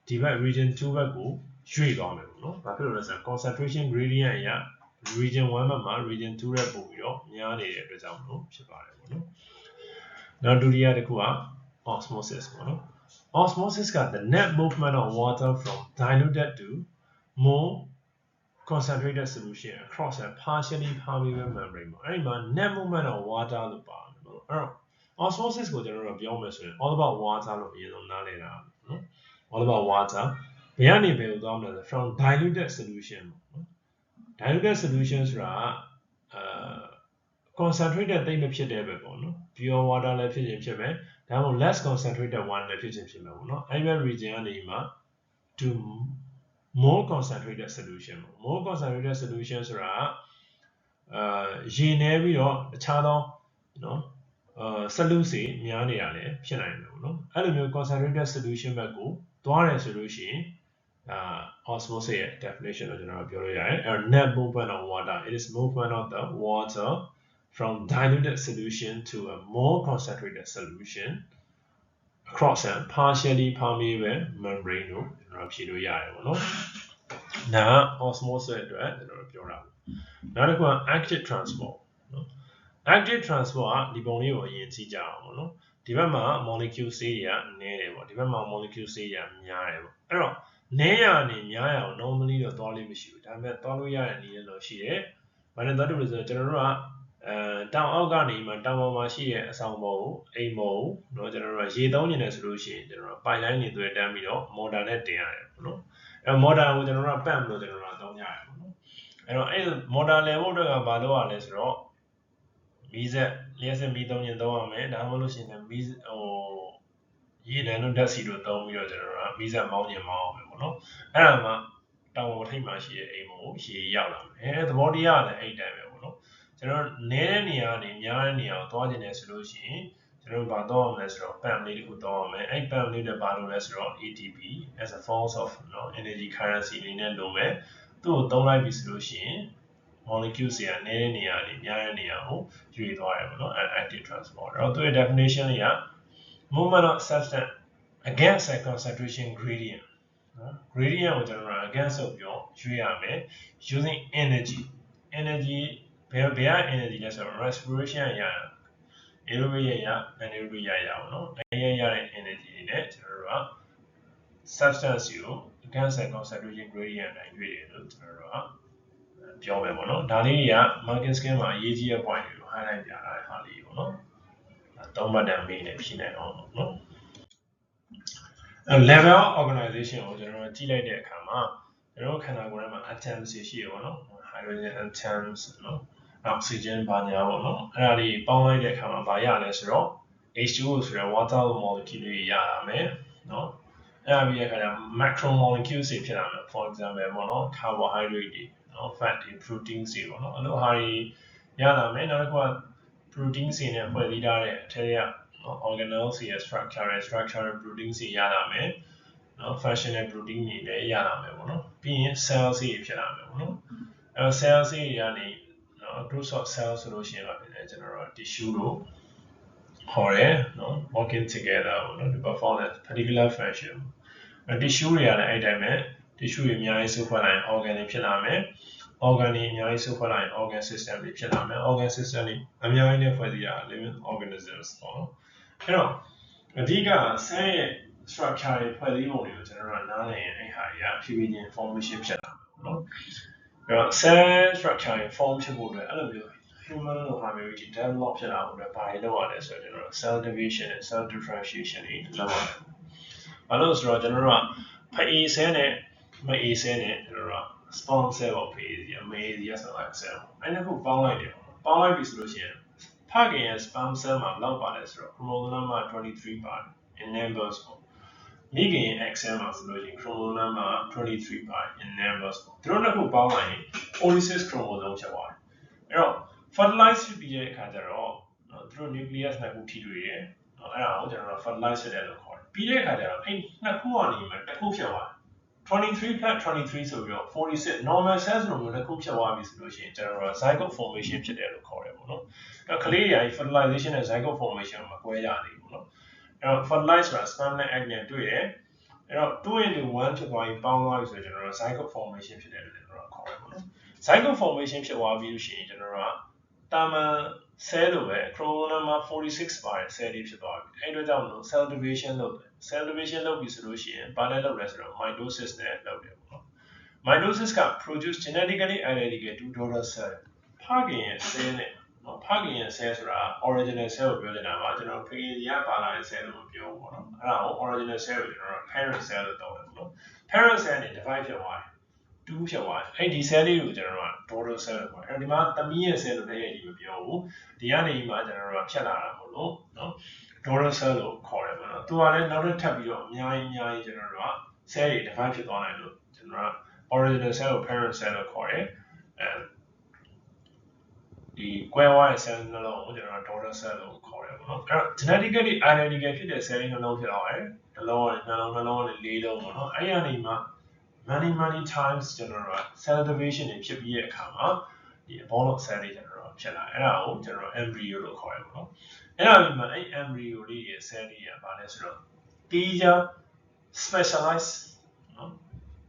ဒီဘက် region 2ဘက်ကိုရွှေ့သွားမယ်ပေါ့နော်ဘာဖြစ်လို့လဲဆိုတော့ concentration gradient အရ region 1 မှာ region 2 ရဲ့ပို့ပြီးတော့များနေတဲ့အတွက်ကြောင့်မလို့ဖြစ်ပါတယ်ပေါ့နော်နောက်ဒုတိယတစ်ခုက osmosis ပေါ့နော် osmosis က the net movement of water from diluted to more concentrated solution across a partially permeable membrane ပေါ့အဲ့ဒီမှာ net movement of water လို့ပါတယ်ပေါ့အဲ့တော့ osmosis ကိုကျွန်တော်တို့ပြောမယ်ဆိုရင် all about water လို့အရင်ဆုံးနားလည်တာနော် all about water ဘယ်ကနေဘယ်ကိုသွားမလဲဆို from diluted solution ပေါ့နော် diluted solution ဆိုတာconcentrated သိမ့်မဖြစ်တဲ့ပဲပေါ့နော် pure water လည်းဖြစ်ခြင်းဖြစ်မယ်ဒါမှမဟုတ် less concentrated one လည်းဖြစ်ခြင်းဖြစ်မယ်ပေါ့နော်အဲ့ဒီ region ကနေမှ to more concentrated solution more concentrated solution ဆိုတာရေနေပြီးတော့တခြားသောနော်solution စီများနေတာလည်းဖြစ်နိုင်တယ်ပေါ့နော်အဲ့လိုမျိုး concentrated solution ဘက်ကိုသွားတယ်ဆိုလို့ရှိရင်osmosis ရဲ့ definition ကိုကျွန်တော်ပြောလို့ရတယ်အဲ့ net movement of water it is movement of the water from diluted solution to a more concentrated solution across a partially permeable membrane ကိုကျွန်တော်ဖြေလို့ရတယ်ပေါ့နော်ဒါ osmosis အတွက်ကျွန်တော်ပြောတာနောက်တစ်ခုက active transport နော် active transport ကဒီပုံလေးကိုအရင်ကြည့်ကြအောင်ပေါ့နော်ဒီဘက်မှာ molecule ဆေးတွေကနည်းတယ်ပေါ့ဒီဘက်မှာ molecule ဆေးတွေကများတယ်ပေါ့အဲ့တော့နည်းရနေများရအောင် normally တော့သွားလို့မရှိဘူးဒါပေမဲ့သွားလို့ရတဲ့နည်းလည်းတော့ရှိတယ်ဘာနဲ့သွားလို့လဲဆိုတော့ကျွန်တော်တို့ကတောင်အောက်ကနေမှတောင်ပေါ်မှာရှိတဲ့အဆောင်ပေါ်ကိုအိမ်ပေါ်ကိုเนาะကျွန်တော်တို့ကရေသုံးနေတယ်ဆိုလို့ရှိရင်ကျွန်တော်တို့ပိုက်လိုင်းတွေတွေ့တန်းပြီးတော့မော်တာနဲ့တင်ရတယ်ပေါ့နော်အဲမော်တာကိုကျွန်တော်တို့ကပတ်လို့ကျွန်တော်တို့ကသုံးကြရတယ်ပေါ့နော်အဲ့တော့အဲ့မော်တာလည်ဖို့အတွက်ကဘာလုပ်ရလဲဆိုတော့မီးစက်လျှက်စစ်မီးသုံးရင်သုံးရမယ်ဒါမှမဟုတ်လို့ရှိရင်မီးရေနံတို့ဓာတ်ဆီတို့သုံးပြီးတော့ကျွန်တော်တို့ကမီးစက်မောင်းရင်မောင်းအောင်မယ်ပေါ့နော်အဲ့ဒါမှတောင်ပေါ်ထိပ်မှာရှိတဲ့အိမ်ပေါ်ကိုရေရောက်လာမယ်အဲသဘောတရားလည်းအဲ့တိုင်းပဲပေါ့နော်ကျွန်တော်နည်းတဲ့နေရာကနေများတဲ့နေရာကိုသွားကျင်တယ်ဆိုလို့ရှိရင်ကျွန်တော်ဘာတော့အောင်လဲဆိုတော့ pump လေးတစ်ခုတော့အောင်မယ်အဲ့ pump လေးတွေဘာလို့လဲဆိုတော့ ATP as a form of energy currency အနေနဲ့လုပ်မယ်သူ့ကိုသုံးလိုက်ပြီဆိုလို့ရှိရင် molecule တွေကနည်းတဲ့နေရာကနေများတဲ့နေရာကိုရွေ့သွားတယ်ပေါ့နော် active transport အဲ့တော့သူ့ရဲ့ definition လေးက movement of substance against a concentration gradient နော် gradient ကိုကျွန်တော်တို့ against ဆိုပြီးရွေ့ရမယ် using energy ဘယ်က energy လဲဆိုတော့ respiration ရရ aerobic ရ anaerobic ရရအောင်နော်အဲ့ရတဲ့ energy တွေနဲ့ကျွန်တော်တို့က substance ကို against a concentration gradient နဲ့ရွေ့တယ်လို့ကျွန်တော်တို့ကပြောမယ်ပေါ့နော်ဒါလေးတွေက marking scheme မှာအရေးကြီးတဲ့ point တွေကို highlight ပြထားတဲ့ဟာလေးပေါ့နော်သုံးမှတ်တမ်းမေးနေဖြေနိုင်အောင်ပေါ့နော်level of organization ကိုကျွန်တော်တို့ကြည့်လိုက်တဲ့အခါမှာကျွန်တော်ခန္ဓာကိုယ်ထဲမှာ atoms ရှိရပေါ့နော် hydrogen atoms နော် oxygen ဘာညာပေါ့နော်အဲ့ဒါလေးပေါင်းလိုက်တဲ့အခါမှာဘာရလဲဆိုတော့ H2O ဆိုတဲ့ water molecule တွေရလာမယ်နော်အဲ့ဒါပြီးတဲ့အခါကျ macromolecules တွေဖြစ်လာမယ် for example ပေါ့နော် carbohydrate တွေနော် fat တွေ protein တွေပေါ့နော်အဲ့လိုဟာတွေရလာမယ်နောက်တစ်ခုက protein တွေနဲ့ဖွဲ့စည်းထားတဲ့အထက်ကorganelles ရဲ့ structure protein တွေရလာမယ်နော် functional protein တွေလည်းရလာမယ်ပေါ့နော်ပြီးရင် cell တွေဖြစ်လာမယ်ပေါ့နော်အဲ cell တွေကနေနော် groups of cells ဆိုလို့ရှိရင်တော့ကျွန်တော်တို့ tissue လို့ခေါ်တယ်နော် working together ပေါ့နော် to perform a particular function tissue တွေကလည်းအဲ့တိုင်းပဲ tissue တွေအများကြီးစုဖွဲ့လိုက်ရင် organ တွေဖြစ်လာမယ် organ တွေအများကြီးစုဖွဲ့လိုက်ရင် organ system တွေဖြစ်လာမယ် organ system တွေအများကြီးနဲ့ဖွဲ့စည်းတာ living organisms ပေါ့နော်အဲ့တော့အဓိက cell ရဲ့ structure တွေဖွဲ့စည်းပုံတွေကိုကျွန်တော်တို့နားလည်ရင်အဲ့ဟာတွေကဖြည်းဖြည်းချင်း formation ဖြစ်လာမယ်ပေါ့နော်အဲ့တော့ cell structure တွေ form ဖြစ်ဖို့အတွက်အဲ့လိုမျိုး human လိုဟာမျိုးကြီး develop ဖြစ်လာဖို့အတွက်ဘာတွေလုပ်ရလဲဆိုတော့ကျွန်တော်တို့ cell division နဲ့ cell differentiation တွေလုပ်ရတယ်။ဘာလို့ဆိုတော့ကျွန်တော်တို့ကဖအေး cell နဲ့မအေး cell နဲ့ကျွန်တော်တို့က spawn cell ပေါ့ဖအေးစီအမေးစီဆိုတော့ cell အဲ့ဒါကိုပေါင်းလိုက်တယ်။ပေါင်းလိုက်ပြီဆိုလို့ရှိရင်ဖခင်ရဲ့ sperm cell မှာဘယ်လောက်ပါလဲဆိုတော့ chromosome မှာ23ပါ in numbers ပေါ့မိခင်ရဲ့ X cell မှာဆိုလို့ရှိရင် chromosome မှာ23ပါ in numbers ပေါ့သူတို့နှစ်ခုပေါင်းလိုက်ရင် 46 chromosome ဖြစ်သွားတယ်။အဲ့တော့ fertilize ပြီးတဲ့အခါကျတော့သူတို့ nucleus နှစ်ခုထိတွေ့တယ်။အဲ့ဒါကိုကျွန်တော်တို့ fertilize ဖြစ်တယ်လို့ခေါ်တယ်။ပြီးတဲ့အခါကျတော့အဲ့နှစ်ခုကနေမှတစ်ခုဖြစ်သွားတယ်။23 plus 23ဆိုပြီးတော့46 normal cells လိုမျိုးတစ်ခုဖြစ်သွားပြီဆိုလို့ရှိရင်ကျွန်တော်တို့ zygote formation ဖြစ်တယ်လို့ခေါ်တယ်ပေါ့နော်။အဲ့ကလေးတွေ fertilization နဲ့ zygote formation မှာကွဲကြတယ်ပေါ့နော်။အဲ့တော့ fertilize ဆိုတာ sperm နဲ့ egg နဲ့တွေ့တယ်။အဲ့တော့2 into 1ဖြစ်သွားရင်ပေါင်းသွားပြီဆိုတော့ကျွန်တော်တို့ zygote formation ဖြစ်တယ်လို့ကျွန်တော်တို့ခေါ်တယ်ပေါ့နော်။ zygote formation ဖြစ်သွားပြီးလို့ရှိရင်ကျွန်တော်တို့ကတာမန် cell လိုပဲ chromosome 46ပါတဲ့ cell လေးဖြစ်သွားပြီအဲ့အတွက်ကြောင့်မလို့ cell division လုပ်တယ် cell division လုပ်ပြီဆိုလို့ရှိရင်ဘာနဲ့လုပ်လဲဆိုတော့ mitosis နဲ့လုပ်တယ်ပေါ့နော် mitosis က produce genetically identical two daughter cell ဖခင်ရဲ့ cell နဲ့နော်ဖခင်ရဲ့ cell ဆိုတာ original cell ကိုပြောနေတာပါကျွန်တော်ဖေးရပါလာတဲ့ cell လို့မပြောဘူးပေါ့နော်အဲ့ဒါကို original cell ကိုကျွန်တော် parent cell လို့ပြောတယ်ပေါ့နော် parent cell နဲ့ divide ဖြစ်သွားတယ်2ဖြစ်သွားတယ်အဲ့ဒီ cell လေးကိုကျွန်တော်တို့က daughter cell လို့ခေါ်တယ်အဲ့ဒီမှာသမီးရဲ့ cell လို့လည်းဒီမပြောဘူးဒီကနေမှကျွန်တော်တို့ကဖြတ်လာတာပေါ့နော် daughter cell လို့ခေါ်တယ်ပေါ့နော်သူကလည်းနောက်ထပ်ပြီးတော့အများကြီးကျွန်တော်တို့က cell တွေ divide ဖြစ်သွားနိုင်လို့ကျွန်တော်က original cell ကို parent cell လို့ခေါ်တယ်ဒီကွဲသွားတဲ့ cell နှလုံးကိုကျွန်တော်တို့ daughter cell လို့ခေါ်တယ်ပေါ့နော်အဲ့တော့ genetically identical ဖြစ်တဲ့ cell နှလုံးဖြစ်သွားတယ်နှလုံးနဲ့နှလုံးနဲ့လေးလုံးပေါ့နော်အဲ့ဒီကနေမှmany times ကျွန်တော်တို့က cell division တွေဖြစ်ပြီးတဲ့အခါမှာဒီ ball of cell တွေကျွန်တော်တို့ဖြစ်လာအဲ့ဒါကိုကျွန်တော်တို့ embryo လို့ခေါ်တယ်ပေါ့နော်အဲ့ဒါပြီးမှအဲ့ embryo လေးရဲ့ cell တွေကဘာလဲဆိုတော့တီးခြား specialize နော်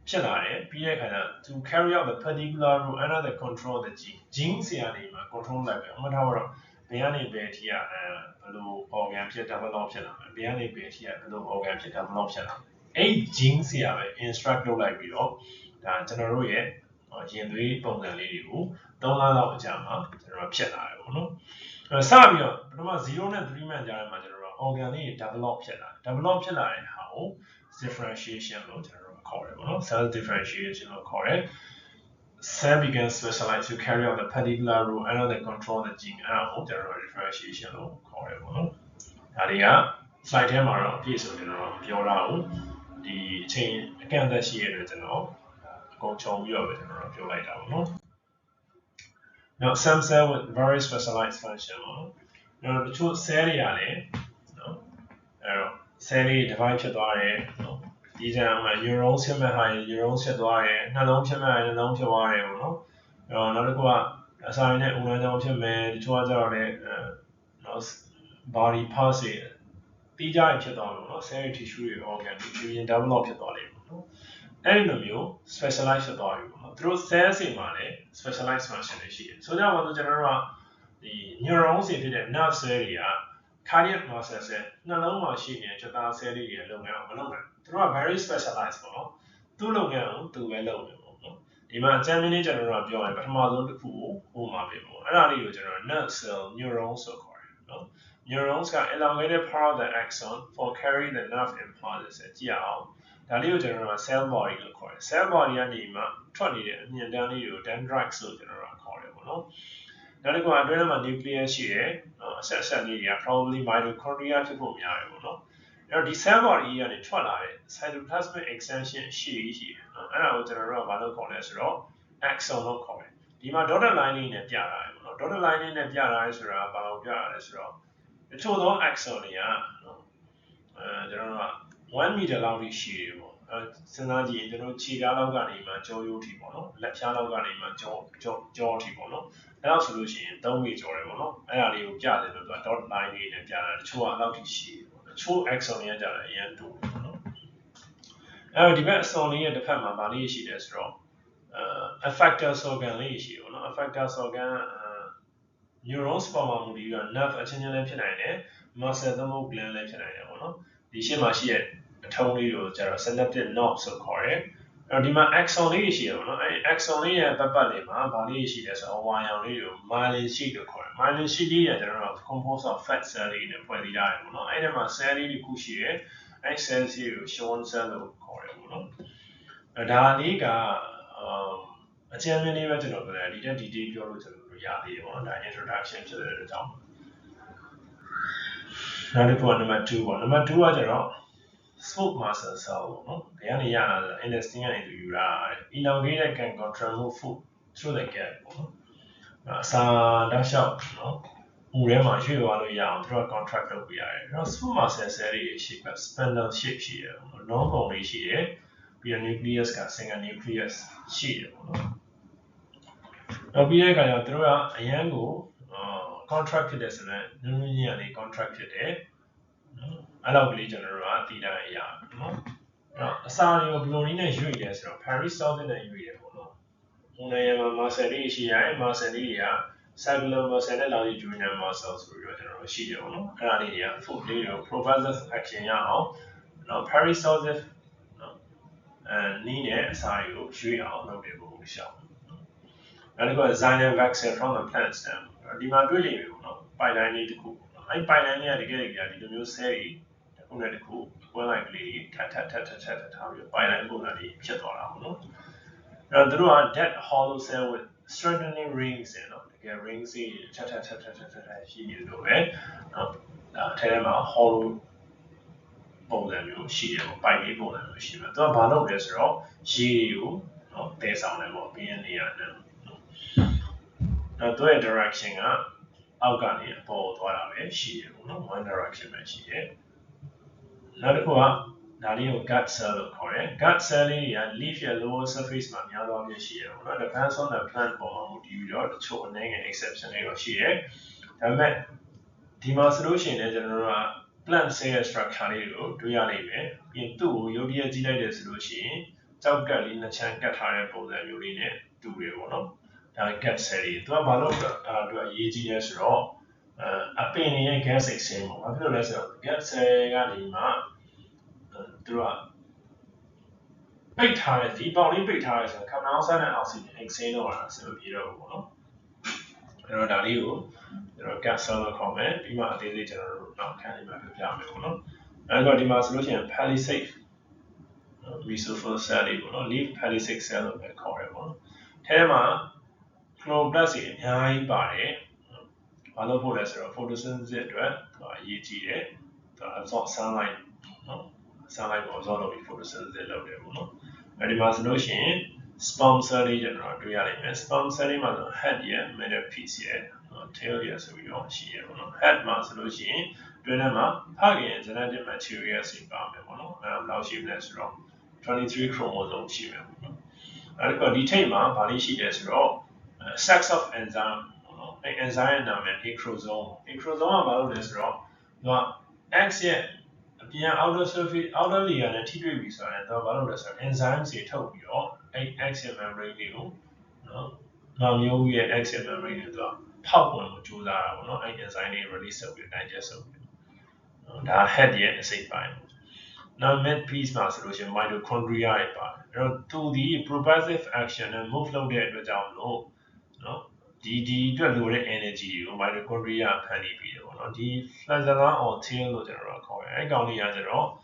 ဖြစ်လာတယ်ပြီးတဲ့အခါကျ to carry out the particular role under the control of the gene ဆီကနေမှ control လိုက်ပဲအမှတ်ထားပါတော့ဘယ်ကနေဘယ်ထိဘယ်လို organ ဖြစ် develop ဖြစ်လာမယ်ဘယ်ကနေဘယ်ထိဘယ်လို organ ဖြစ် develop ဖြစ်လာမယ်အဲ့ gene ဆီကပဲ instruct လုပ်လိုက်ပြီးတော့ဒါကျွန်တော်တို့ရဲ့ရင်သွေးပုံစံလေးတွေကို3လလောက်အကြာမှာကျွန်တော်ဖြစ်လာတယ်ပေါ့နော်အဲစပြီးတော့ပထမ0နဲ့3မှကြားထဲမှာကျွန်တော်တို့ organ လေးတွေ develop ဖြစ်လာတဲ့ဟာကို differentiation လို့ကျွန်တော်တို့ခေါ်တယ်ပေါ့နော် cell differentiation လို့ခေါ်တယ် cell begins specialize to carry out the particular role under the control of the gene အဲ့ဒါကိုကျွန်တော်တို့ differentiation လို့ခေါ်တယ်ပေါ့နော်ဒါတွေက slide ထဲမှာတော့အပြည့်စုံကျွန်တော်ပြောတာကိုဒီအချိန်အကန့်အသတ်ရှိရတဲ့ကျွန်တော်အကုန်ခြုံပြီးတော့ပဲကျွန်တော်ပြောလိုက်တာပေါ့နော် Now some cell with very specialized function ပေါ့နော်နောက်တချို့ cell တွေကလည်းနော်အဲ့တော့ cell တွေ divide ဖြစ်သွားတယ်နော်ဒီကြမ်းမှာ neuron ဖြစ်မဲ့ဟာ neuron ဖြစ်သွားတယ်နှလုံးဖြစ်မဲ့နှလုံးဖြစ်သွားတယ်ပေါ့နော်အဲ့တော့နောက်တစ်ခုကအစာရည်နဲ့ဥလမ်းကြောင်းဖြစ်မယ်တချို့ကကြတော့လည်းနော် body parts တွေတီးကြရင်ဖြစ်သွားလို့နော် cell tissue တွေ organ တွေ fusion develop ဖြစ်သွားလိမ့်မယ်နော်အဲ့ဒီလိုမျိုး specialize ဖြစ်သွားပြီပေါ့နော်သူတို့ cell တွေမှာလည်း specialized function တွေရှိတယ်ဆိုကြပါစို့ကျွန်တော်တို့ကဒီ neuron တွေဖြစ်တဲ့ nerve cell တွေက cardiac muscle cell နှလုံးမှာရှိနေတဲ့chấtသား cell တွေရဲ့လုပ်ငန်းကိုမလုပ်နိုင်ဘူးသူတို့က very specialized ပေါ့နော်သူ့လုပ်ငန်းကိုသူပဲလုပ်နေပေါ့နော်ဒီမှာအကြမ်းမြင်ကျွန်တော်တို့ကပြောရင်ပထမဆုံးတစ်ခုကိုဟိုမှာပြပေါ့အဲ့ဒါလေးကိုကျွန်တော် nerve cell neurons ဆိုခေါ်တယ်နော် neurons က elongated part of the axon for carry the nerve impulses ကြည့်အောင်ဒါလေးကိုကျွန်တော်တို့က cell body လို့ခေါ်တယ် cell body ကနေမှထွက်နေတဲ့အမြင်တန်းလေးကို dendrites လို့ကျွန်တော်တို့ခေါ်တယ်ပေါ့နော်နောက်တစ်ခုကအတွင်းထဲမှာ nucleus ရှိတယ်အဆက်လေးတွေက probably mitochondria ဖြစ်ဖို့များတယ်ပေါ့နော်အဲ့တော့ဒီ cell body ကနေထွက်လာတဲ့ cytoplasmic extension ရှိတယ်အဲ့ဒါကိုကျွန်တော်တို့ကဘာလို့ခေါ်လဲဆိုတော့ axon လို့ခေါ်တယ်ဒီမှာ dotted line လေးနဲ့ပြထားတယ်ပေါ့နော် dotted line လေးနဲ့ပြထားရဲဆိုတာဘာလို့ပြရလဲဆိုတော့တချို့သော axon တွေကနော်ကျွန်တော်တို့က1 meter လောက်ထိရှိတယ်ပေါ့စဉ်းစားကြည့်ရင်ကျွန်တော်ခြေသားလောက်ကနေမှကြောရိုးထိပေါ့နော်လက်ဖြားလောက်ကနေမှကြောထိပေါ့နော်အဲ့တော့ဆိုလို့ရှိရင်3 meter ကျော်တယ်ပေါ့နော်အဲ့ဒါလေးကိုပြတယ်လို့သူက dot line လေးနဲ့ပြတာတချို့ကအဲ့လောက်ထိရှိတယ်ပေါ့တချို့ axon တွေကကြတယ်အရင်တူပေါ့နော်အဲ့တော့ဒီဘက် axon လေးရဲ့တစ်ဖက်မှာဗာလေးရှိတယ်ဆိုတော့effector organ လေးရှိတယ်ပေါ့နော် effector organ neurons ပေါ်မှာမူတည်ပြီးတော့ nerve အချင်းချင်းလည်းဖြစ်နိုင်တယ် muscle သမုတ် gland လည်းဖြစ်နိုင်တယ်ပေါ့နော်ဒီရှင်းမှာရှိတဲ့အထုံးလေးကိုကျတော့ synaptic nodes ဆိုခေါ်တယ်အဲ့တော့ဒီမှာ axon လေးရှိတယ်ပေါ့နော်အဲ့ axon လေးရဲ့ပတ်လေးမှာဗာလေးရှိတယ်ဆိုတော့ဝါရောင်လေးကို myelin sheath လို့ခေါ်တယ် myelin sheath လေးကကျွန်တော်တို့ composed of fat cell တွေနဲ့ဖွဲ့စည်းထားတယ်ပေါ့နော်အဲ့ဒီမှာ cell လေးတစ်ခုရှိတယ်အဲ့ cell လေးကို Schwann cell လို့ခေါ်တယ်ပေါ့နော်ဒါလေးကအကျဉ်းမြင်လေးပဲကျွန်တော်ပြောတယ်ဒီတက် detail ပြောလို့ကျွန်တော်တို့ရသေးတယ်ပေါ့နော်ဒါ introduction ဖြစ်တဲ့အတွက်ကြောင့်နောက်တစ်ခုက number 2ပေါ့ number 2ကကျတော့ smooth muscle cell ပေါ့နော်ဘယ်ကနေရလာလဲ intestine ကနေသူယူတာတဲ့ elongated can control move food through the gut ပေါ့နော်အစာဓာတ်လျှောက်နော်ဟိုထဲမှာရွှေ့သွားလို့ရအောင်သူက contract လုပ်ပေးရတယ်အဲ့တော့ smooth muscle cell တွေရှိက spindle shape ရှိတယ်ပေါ့နော် long ပုံလေးရှိတယ်ပြီးတော့ nucleus က single nucleus ရှိတယ်ပေါ့နော်နောက်ပြီးတဲ့အခါကျတော့သူတို့ကအရန်ကို contract ဖြစ်တယ်ဆိုတော့နည်းနည်းကြီးကနေ contract ဖြစ်တယ်နော်အဲ့လောက်ကလေးကျွန်တော်တို့ကတည်တိုင်းရအောင်နော်အဲ့တော့အစာတွေကိုဘယ်လိုနည်းနဲ့ရွေ့လဲဆိုတော့ peristaltic နဲ့ရွေ့တယ်ပေါ့နော် Unayama muscle Shia, muscle cellular muscle and junior muscles for Shio, Rania, food leader, provides action now, peristalsis and Nina, Sayu, Shia, no people shall. And go Zina vaccine from the plant stem. Demand really, by I need to cook. I buy any other get it, you say, the cook, well likely, how you buy that bully, shut all. Through a dead hollow cell with strengthening rings, get rings in, she is away. Tell them a hollow bone and she by me bone and she went to a bottle of this row. She you, they sound them will be in the end. Now, to a direction, I'll got it, both what I wish she, one direction, and she did. Not go up. Now gut cell correct. Gut cell and leaf your lower surface man yellow shear. Depends on the plant bomb you got to an exception of shear. The solution is general plant cell structure to your name. In two, you'll be a genetic solution. South gut in the chan cut higher for the urine to be one. Gut cell to a bottle to a EGS raw. A penny gas exam. I feel less gut cell. Through a big tire, the body big tires come outside and outside exhale or a silver hero. There are Dario, there are gas cellar comment, Dima daily general not candy back of Yamino. And got Dima solution palisade. Resource cell, leave palisade cell of a corridor. Tema, chloroblastic, high body, other polyester, photosynthesis, EGA, the absorb sunlight. Sunlight absorb before the cells they love them. And the solution, sperm cell general, do you sperm cell head here, made a piece here, tail here, so we don't see it. Head mass solution, do them up, hugging genetic materials in Bambi, and now she bless wrong. 23 chromosomes she will. And the detail, body she is raw, sex of enzyme, enzyme and acrosome. Acrosome about this raw. X yet. The outer surface, outer layer and tissue is on the bottom of the enzymes. It told you, axial membrane, now you get axial membrane to the pulp one, which was our enzyme release of the digestive. That had yet the same time. Now, mid piece mass solution mitochondria to the propulsive action and move loaded without low. The energy, mitochondria, penny the flagella or tail of general call. I got the general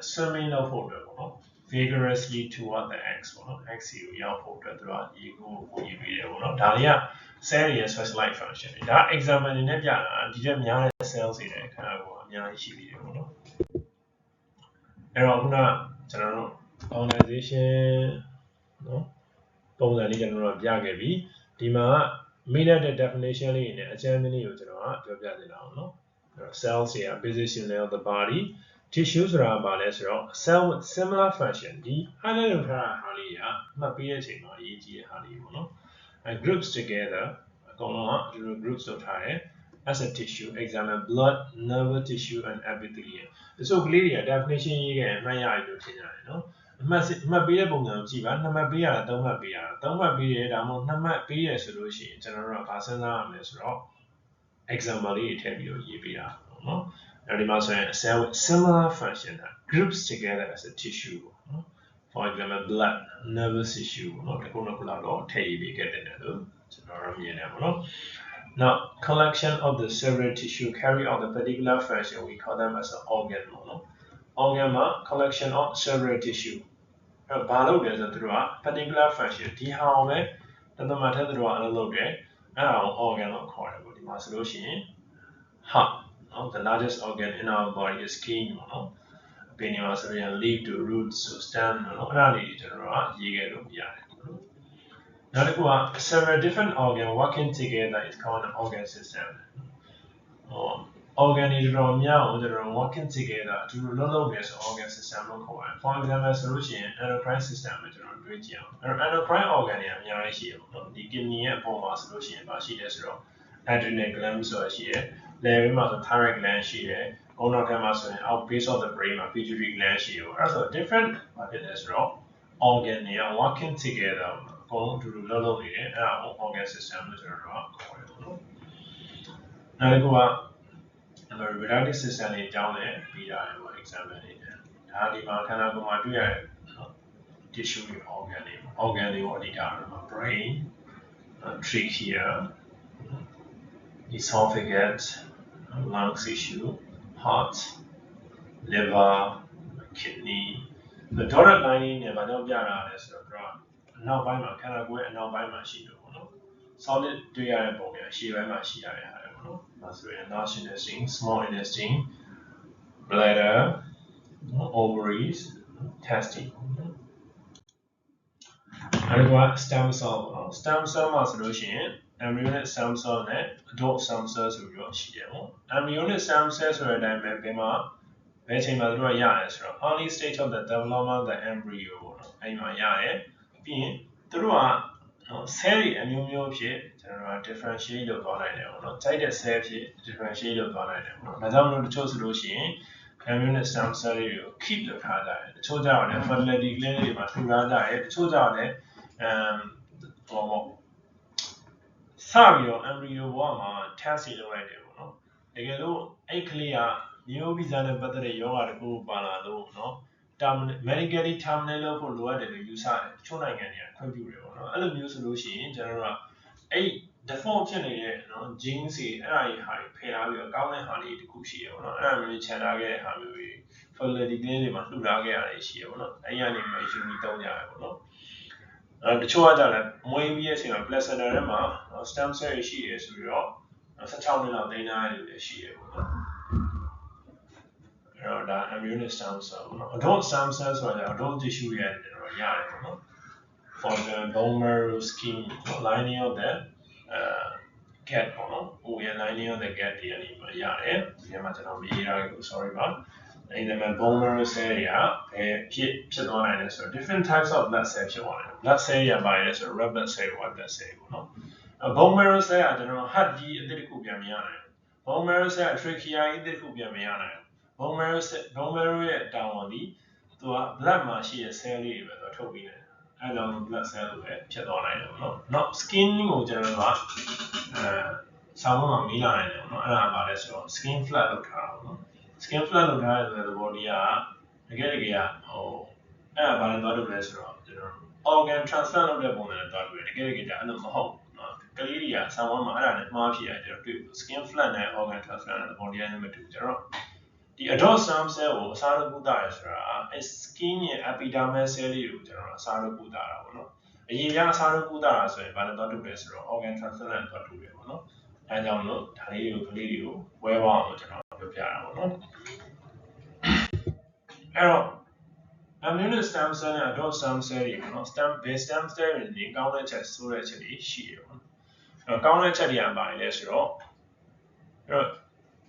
swimming of water vigorously toward the X, X you photo throughout ego, Dalia, say specialized function. That examine in the Diamia cells in a kind of Yana. Erona general organization, Pona general Jagabi, Dima. Media the definition in a Germany, cells here, position of the body, tissues around body, cell with similar function. The highlight Halia, not pH in EG Hali, and groups together, groups of high as a tissue, examine blood, nerve tissue, and epithelium. So, clearly, a definition again, my eye to must be able to see, but not be a don't be a not be a solution. General personal is wrong. Example, tell you, and it must cell with similar function, groups together as a tissue. For example, blood, nervous tissue, not the conocular or tail, get it. Now, collection of the several tissue carry out a particular function, we call them as an organ. Organ collection of several tissue. Balo is a particular function. The how the matter through a little bit, and our organ of corridor. The solution, the largest organ in our body is skin, Penny leaf to roots to stem, Now, several different organs working together is called an organ system. Organ is working together to load this organ system. For example, solution endocrine system is endocrine organ the kidney and bone solution, but she is adrenal glands or she thyroid gland she out piece of the brain or pituitary gland she also different organ working together. ကုန်တူတူလုံးလုံးနေတယ်အဲ့ဒါကို organ system လို့ကျွန်တော်တို့ကခေါ်တယ်ပေါ့နော်နောက်တစ်ခုက reproductive system တွေအကြောင်းလည်းပြီးရတယ်ပေါ့ example တွေဒါဒီမှာခန္ဓာကိုယ်မှာတွေ့ရတဲ့ tissue တွေ organ တွေကိုအဓိကကတော့ brain trachea esophagus lung tissue heart liver kidney ဒေါက်တာလိုင်းနဲ့ဗာတော့ပြတာလဲဆိုတော့အနောက်ပိုင်းမှာခန္ဓာကိုယ်ရဲ့အနောက်ပိုင်းမှာရှိတယ်ပေါ့နော် solid တွေ့ရတဲ့ပုံစံရှေ့ပိုင်းမှာရှိရတဲ့ဟာတွေပေါ့နော်ဒါဆိုရင် large intestine small intestine bladder ovaries testes အဲ့ဒါက stem cell ပေါ့နော် stem cell မှာဆိုလို့ရှိရင် embryonic stem cell နဲ့ adult stem cell ဆိုပြီးတော့ရှိတယ်ပေါ့ embryonic stem cell ဆိုတဲ့အတိုင်းပဲဘယ်ချိန်မှာတို့ကရတယ်ဆိုတော့ early stage of the development of the embryo ပေါ့နော်အဲ့ဒီမှာရတယ်ပြီးရင်တို့က cell တွေအမျိုးမျိုးဖြစ်ကျွန်တော်တို့က differentiate လုပ်သွားနိုင်တယ်ပေါ့နော်ကြိုက်တဲ့ cell ဖြစ် differentiate လုပ်သွားနိုင်တယ်ပေါ့နော်ဒါကြောင့်မလို့တချို့ဆိုလို့ရှိရင် embryonic stem cell တွေကို keep လုပ်ထားကြတယ်တချို့ကြောင့်လည်း fertility clinic တွေမှာထူထားကြတယ်တချို့ကြောင့်လည်းစပြီးတော့ embryo ဘဝမှာ test တွေလုပ်လိုက်တယ်ပေါ့နော်တကယ်လို့အဲ့ကလေးကမျိုးဗီဇနဲ့ပတ်သက်တဲ့ယောဂတခုပါလာလို့เนาะ medically terminal လို့ဖို့လိုအပ်တယ်လို့ယူဆတယ်တချို့နိုင်ငံတွေကခွင့်ပြုတယ်ပေါ့နော်အဲ့လိုမျိုးဆိုလို့ရှိရင်ကျွန်တော်တို့ကအဲ့ default ဖြစ်နေတဲ့เนาะ gene တွေအဲ့ဒါကြီးဟာဖယ်ထားပြီးတော့ကောင်းတဲ့ဟာလေးတခုရှိရပေါ့နော်အဲ့ဒါမျိုးချန်ထားခဲ့တဲ့ဟာမျိုးတွေ fertility clinic တွေမှာလှူထားခဲ့ရတယ်ရှိရပေါ့နော်အဲ့ရနေမှာယူပြီးတောင်းကြရပေါ့နော်တချို့ကကြလည်းမွေးပြီးရဲ့အချိန်မှာ placenta ထဲမှာ stem cell တွေရှိရဆိုပြီးတော့16နှစ်လောက်တင်ထားရတယ်ရှိရပေါ့နော်အဲ့တော့ဒါ embryonic stem cell ပေါ့နော် adult stem cell ဆိုတာ adult tissue တွေရတယ်ကျွန်တော်ရတယ်ပေါ့နော် for the bone marrow skin lining of the cat ပေါ့နော်ဟိုရ lining of the cat တွေကနေမှာရတယ်ဒီမှာကျွန်တော်မရေးရဘူး sorry ပါအဲ့ဒီမှာ bone marrow cell တွေကဖြစ်သွားနိုင်တယ်ဆိုတော့ different types of blood cell ဖြစ်သွားတယ် blood cell ရပါတယ်ဆိုတော့ red blood cell white blood cell ပေါ့နော် bone marrow cell ကကျွန်တော် heart ကြီးအသစ်တစ်ခုပြန်မရနိုင်ဘူး bone marrow cell က trachea ကြီးအသစ်တစ်ခုပြန်မရနိုင်ဘူး bone marrow ရဲ့တာဝန်ဒီသူက blood မှာရှိတဲ့ cell လေးတွေပဲသူထုတ်ပြီးတယ်အဲဒါကြောင့် blood cell လို့ပဲဖြစ်သွားနိုင်တယ်ပေါ့နော်နောက် skin ကိုကျွန်တော်ကဆောင်းမှာမီးလာနိုင်တယ်ပေါ့နော်အဲ့ဒါပါလဲဆိုတော့ skin flat လုပ်ထားတာပေါ့နော် skin flat လုပ်ထားတဲ့သဘောတရားတကယ်ဟိုအဲ့ဒါဘာလဲသွားလုပ်လဲဆိုတော့ကျွန်တော် organ transplant လုပ်တဲ့ပုံစံနဲ့သွားတွေ့တယ်တကယ်ဒါအဲ့လိုမဟုတ်နော်ကလေးတွေကဆောင်းမှာအဲ့ဒါနဲ့မှားဖြစ်ရတယ်ကျွန်တော်တွေ့ skin flat နဲ့ organ transplant တဲ့သဘောတရားနဲ့မတူကျွန်တော်ဒီ adult stem cell ကိုအစားထိုးကုသရဲဆိုတာအဲ skin ရဲ့ epidermal cell လေးကိုကျွန်တော်အစားထိုးကုသတာပေါ့နော်အရင်ကအစားထိုးကုသတာဆိုရင်ဘာလဲသွားတွေ့လဲဆိုတော့ organ transplant နဲ့သွားတွေ့တယ်ပေါ့နော်အဲကြောင့်လို့ဒါလေးတွေကိုကလေးတွေကိုဝဲပေါအောင်ကျွန်တော်ပြောပြတာပေါ့နော်အဲ့တော့ embryonic stem cell နဲ့ adult stem cell တွေပေါ့နော် stem cell တွေကောင်းတဲ့ချက်ဆိုးတဲ့ချက်တွေရှိတယ်ပေါ့နော်အဲ့တော့ကောင်းတဲ့ချက်တွေကဘာလဲဆိုတော့အဲ့တော့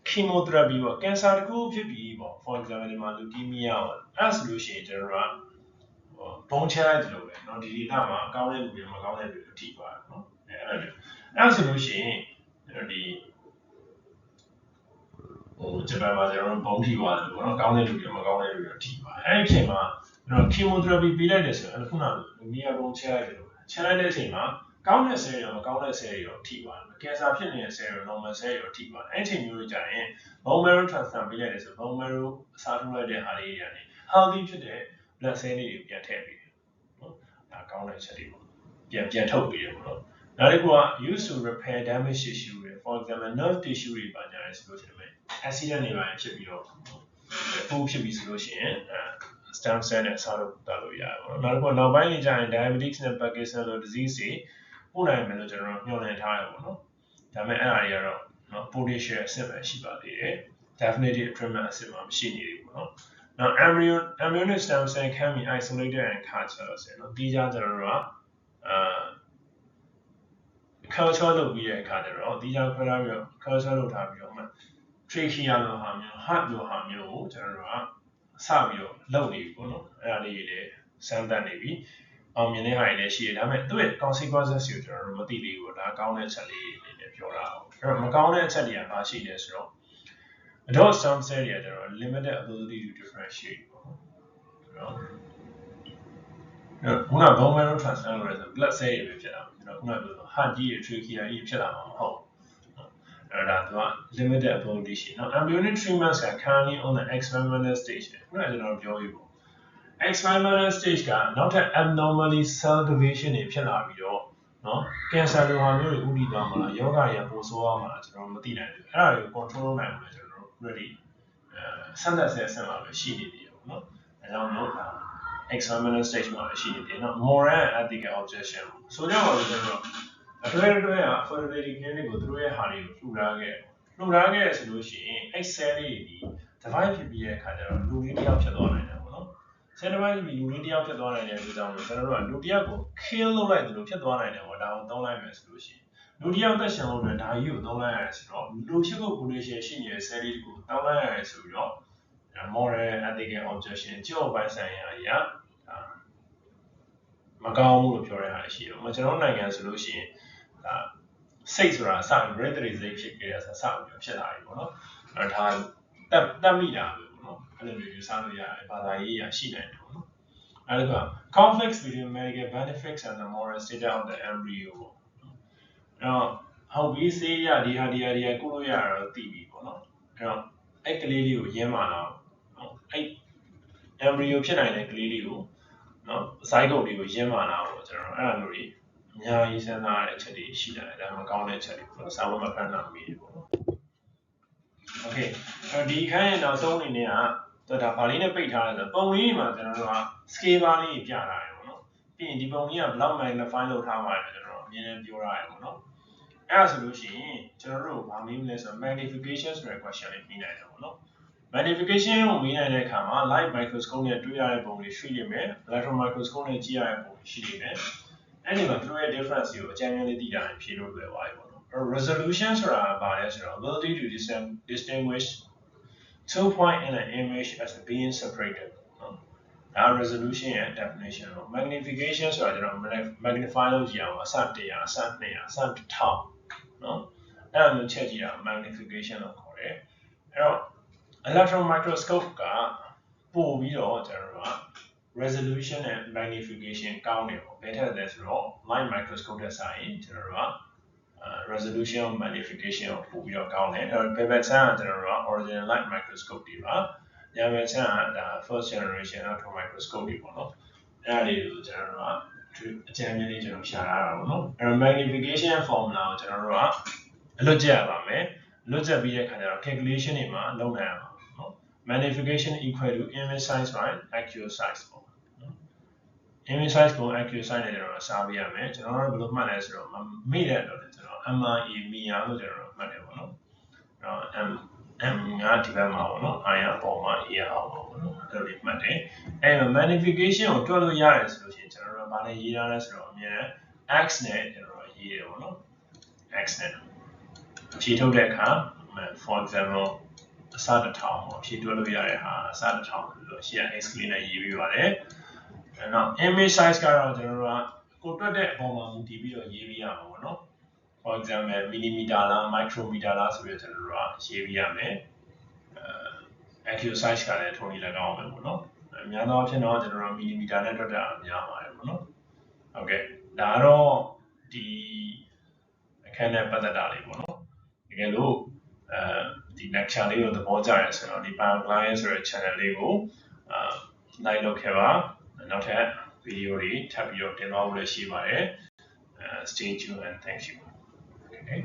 chemotherapy ပေါ့ cancer တခုဖြစ်ပြီးပေါ့ for example ဒီမှာ leukemia ပေါ့အဲ့ဆိုလို့ရှိရင်ကျွန်တော်တို့ကဘုံချလိုက်တယ်လို့ပဲเนาะဒီဒေသမှာကောင်းတဲ့လူတွေမကောင်းတဲ့လူတွေထိပါတယ်เนาะအဲ့ဆိုလို့ရှိရင်ဒီဂျပန်မှာကျွန်တော်တို့ဘုံထိပါတယ်ပေါ့เนาะကောင်းတဲ့လူတွေမကောင်းတဲ့လူတွေထိပါတယ်အဲ့ဒီအချိန်မှာကျွန်တော် chemotherapy ပေးလိုက်တယ်ဆိုရင်ခုနကleukemia ဘုံချလိုက်တယ်လို့ချလိုက်တဲ့အချိန်မှာကောင်းတဲ့ cell တွေမကောင်းတဲ့ cell တွေတော့ထိပါတယ်။ cancer ဖြစ်နေတဲ့ cell တွေ normal cell တွေတော့ထိပါတယ်။အဲ့ဒီအချိန်မျိုးတွေကြရင် bone marrow transplant ပေးလိုက်တယ်ဆို bone marrow အစားထိုးလိုက်တဲ့ဟာလေးတွေကနေ healthy ဖြစ်တဲ့ blood cell လေးတွေပြန်ထည့်ပေးတယ်။နော်။ဒါကောင်းတဲ့ချက်တွေပေါ့။ပြန်ထုတ်ပေးတယ်ပေါ့နော်။နောက်တစ်ခုက used to repair damaged tissue တွေ for example nerve tissue တွေပါကြရဲဆိုလို့ရှိရင် accident တွေပါဖြစ်ပြီးတော့ပိုးဖြစ်ပြီးဆိုလို့ရှိရင်stem cell နဲ့အစားထိုးတာလို့ရတယ်ပေါ့နော်။နောက်တစ်ခုနောက်ပိုင်းနေကြရင် diabetes နဲ့ Parkinson လို disease တွေပို့နိုင်မယ်လို့ကျွန်တော်ညွှန်လည်ထားရပေါ့နော်ဒါပေမဲ့အဲ့ဒါတွေကတော့နော် potential အဆင့်ပဲရှိပါသေးတယ် definitive treatment အဆင့်မှာမရှိနေဘူးပေါ့နော်နောက် embryonic stem cell can be isolated and cultured ဆိုတော့ဒီကြားကျွန်တော်တို့ကculture လုပ်ပြီးတဲ့အခါကျတော့ဒီကြားခွဲထားပြီးတော့ culture လုပ်ထားပြီးတော့မှ trachea လိုဟာမျိုး heart လိုဟာမျိုးကိုကျွန်တော်တို့ကစပြီးတော့လုပ်နေပြီပေါ့နော်အဲ့ဒါလေးတွေလည်းစမ်းသပ်နေပြီအောင်မြင်တဲ့ဟာတွေလည်းရှိတယ်ဒါပေမဲ့သူ့ရဲ့ consequences ကိုကျွန်တော်တို့မသိသေးဘူးဒါကောင်းတဲ့အချက်လေးတွေလည်းပြောတာအောင်အဲ့တော့မကောင်းတဲ့အချက်တွေကဘာရှိလဲဆိုတော့ adult stem cell တွေကကျွန်တော် limited ability to differentiate ပေါ့နော် ခုန bone marrow transplant လို့ဆို blood cell တွေပဲဖြစ်တာကျွန်တော်ခုနပြောဆို heart ကြီးတွေ trachea ကြီးဖြစ်လာမှာမဟုတ်အဲ့ဒါသူက limited ability ရှိနော် embryonic treatments က currently on the experimental stage ခုနကျွန်တော်ပြောပြီးပေါ့ experimental stage ကနောက်ထပ် abnormally cell division တွေဖြစ်လာပြီးတော့နော် cancer လိုဟာမျိုးတွေဥတည်သွားမှာလားယောဂရပိုဆိုးသွားမှာလားကျွန်တော်မသိနိုင်ဘူးအဲ့ဒါတွေကို control နိုင်မှာကျွန်တော်တို့ ready စမ်းသပ်ဆဲအဆင့်မှာပဲရှိနေတယ်ပေါ့နော်အဲကြောင့်မို့ experimental stage မှာပဲရှိနေတယ်နော် moral and ethical objection ဆိုကြပါလို့ကျွန်တော်အတွဲက fertility clinic ကိုသူတို့ရဲ့ဟာတွေကိုလှူထားခဲ့ဆိုလို့ရှိရင်အဲ့ cell တွေဒီ divide ဖြစ်ပြီးတဲ့အခါကျတော့လူလေးတစ်ယောက်ဖြစ်သွားနိုင်တယ်ပေါ့နော် cell divide ပြီးလူလေးတစ်ယောက်ဖြစ်သွားနိုင်တဲ့အတွက်ကြောင့်ကျွန်တော်တို့ကလူတစ်ယောက်ကို kill လုပ်လိုက်တယ်လို့ဖြစ်သွားနိုင်တယ်ပေါ့ဒါကိုသုံးလိုက်မယ်ဆိုလို့ရှိရင်လူတစ်ယောက်သက်ရှင်လို့လည်းဒါကြီးကိုသုံးလိုက်ရတယ်ဆိုတော့လူရှိဖို့ population ရှိနေတဲ့ cell တွေကိုသုံးလိုက်ရတယ်ဆိုပြီးတော့ moral and ethical objection ကြောက်ပိုင်းဆိုင်ရာအရာမကောင်းဘူးလို့ပြောရတာရှိတယ်ကျွန်တော်နိုင်ငံဆိုလို့ရှိရင်ဒါစိတ်ဆိုတာစ regulatory စိတ်ဖြစ်ကြရစပြီးဖြစ်လာပြီပေါ့နော်အဲ့ဒါတက်မိတာပဲပေါ့နော်အဲ့လိုမျိုးစားလို့ရတယ်ဘာသာရေးရရှိနိုင်တယ်ပေါ့နော်အဲ့ဒါက conflicts between medical benefits and the moral status of the embryo ပေါ့ဟုတ်ပြီစေးရဒီဟာကုလို့ရတော့သိပြီပေါ့နော်အဲ့ကလေးလေးကိုရင်းမာတော့အဲ့ embryo ဖြစ်နိုင်တဲ့ကလေးလေးကိုနော် zygote တွေကိုရင်းမာတာပေါ့ကျွန်တော်အဲ့လိုတွေအများကြီးစဉ်းစားရတဲ့အချက်တွေရှိတယ်ဒါမှမကောင်းတဲ့အချက်တွေပေါ့စာဝတ်မဖတ်နိုင်မိဘူးပေါ့နော် okay ဒီခိုင်းရင်နောက်ဆုံးအနေနဲ့ကဒါဗာလေးနဲ့ပိတ်ထားတယ်ဆိုပုံလေးမှာကျွန်တော်တို့က scale bar လေးပြထားတယ်ပေါ့နော်ပြီးရင်ဒီပုံကြီးက block magnify လုပ်ထားပါတယ်ကျွန်တော်အမြင်နဲ့ပြောထားတယ်ပေါ့နော်အဲ့ဒါဆိုလို့ရှိရင်ကျွန်တော်တို့ဗာလေးလဲဆို magnification ဆိုတဲ့ question လေးပြီးနိုင်တယ်ပေါ့နော် magnification ကိုမေးနိုင်တဲ့အခါမှာ light microscope နဲ့တွေ့ရတဲ့ပုံတွေရှိနေမယ် electron microscope နဲ့ကြည့်ရတဲ့ပုံတွေရှိနေမယ်အဲ့ဒီမှာသူတို့ရဲ့ difference ကိုအကြမ်းဖျင်းလေးသိတာဖြေလို့လွယ်သွားပြီပေါ့နော် resolution ဆိုတာဘာလဲဆိုတော့ ability to distinguish 2 point in an image as being separated နော်ဒါ resolution ရဲ့ definition ပေါ့ magnification ဆိုတာကျွန်တော် magnify လုပ်ကြည့်အောင်အစ100အစ200အစ1000နော်အဲ့ဒါမျိုးချက်ကြည့်တာ magnification လို့ခေါ်တယ်အဲ့တော့ electron microscope ကပို့ပြီးတော့ကျွန်တော်တို့က resolution နဲ့ magnification ကောင်းတယ်ပေါ့ဘယ်ထက်လဲဆိုတော့ light microscope ထက်စာရင်ကျွန်တော်တို့ကresolution magnification ကိုပို့ပြီးတော့ကောင်းတယ်အဲ့တော့ဘယ်ဘက်ဆန်းကကျွန်တော်တို့က original light microscope တွေပါညာဘက်ဆန်းကဒါ first generation electron microscope တွေပေါ့နော်အဲ့ဒါတွေကိုကျွန်တော်တို့ကအကြမ်းမြင်လေးကျွန်တော်ရှာထားတာပေါ့နော်အဲ့တော့ magnification formula ကိုကျွန်တော်တို့ကအလွတ်ကျက်ရပါမယ်လွတ်ကျက်ပြီးတဲ့အခါကျတော့ calculation တွေမှာလုပ်နိုင်ရမှာနော် magnification equal to image size by accurate size ပေါ့နော် image size ကို accurate size နဲ့ကျွန်တော်စာပေးရမယ်ကျွန်တော်တို့ဘယ်လိုမှတ်လဲဆိုတော့မေ့တဲ့တော့ကျွန်တော် MRE မီယာလို့ကျွန်တော်မှတ်တယ်ပေါ့နော်အဲ့တော့ M ကဒီဘက်မှာပေါ့နော် I အပေါ်မှာ E အောင်ပေါ့နော်အဲ့လိုလေးမှတ်တယ်အဲ့တော့ magnification ကိုတွက်လို့ရတယ်ဆိုလို့ရှိရင်ကျွန်တော်တို့ကဘာနဲ့ရေးထားလဲဆိုတော့အမြဲတမ်း x နဲ့ကျွန်တော်ရေးတယ်ပေါ့နော် x နဲ့ဖြည့်ထုတ်တဲ့အခါ for example အစတစ်ထောင်ပေါ့ဖြည့်တွက်လို့ရတဲ့ဟာအစတစ်ထောင်လို့ရှေ့က x လေးနဲ့ရေးပြီးပါတယ်အဲ့တော့ image size ကတော့ကျွန်တော်တို့ကကိုတွက်တဲ့အပေါ်မှာမူတည်ပြီးတော့ရေးပြရမှာပေါ့နော် for example millimeter လား micrometer လားဆိုပြီးတော့ကျွန်တော်တို့ကရေးပြရမယ်accurate size ကလည်းထုံးကြီးလည်းကောင်းအောင်ပဲပေါ့နော်အများသောအားဖြင့်တော့ကျွန်တော်တို့ millimeter နဲ့တွက်တာများပါတယ်ပေါ့နော်ဟုတ်ကဲ့ဒါကတော့ဒီအခန်းနဲ့ပတ်သက်တာလေးပေါ့နော်တကယ်လို့ဒီ lecture လေးကိုသဘောကျရဆိုတော့ဒီ BioClient ဆိုတဲ့ channel လေးကိုlike လုပ်ခဲ့ပါနောက်ထပ် video တွေထပ်ပြီးတော့တင်သွားဖို့လည်းရှိပါတယ်stay tuned and thank you okay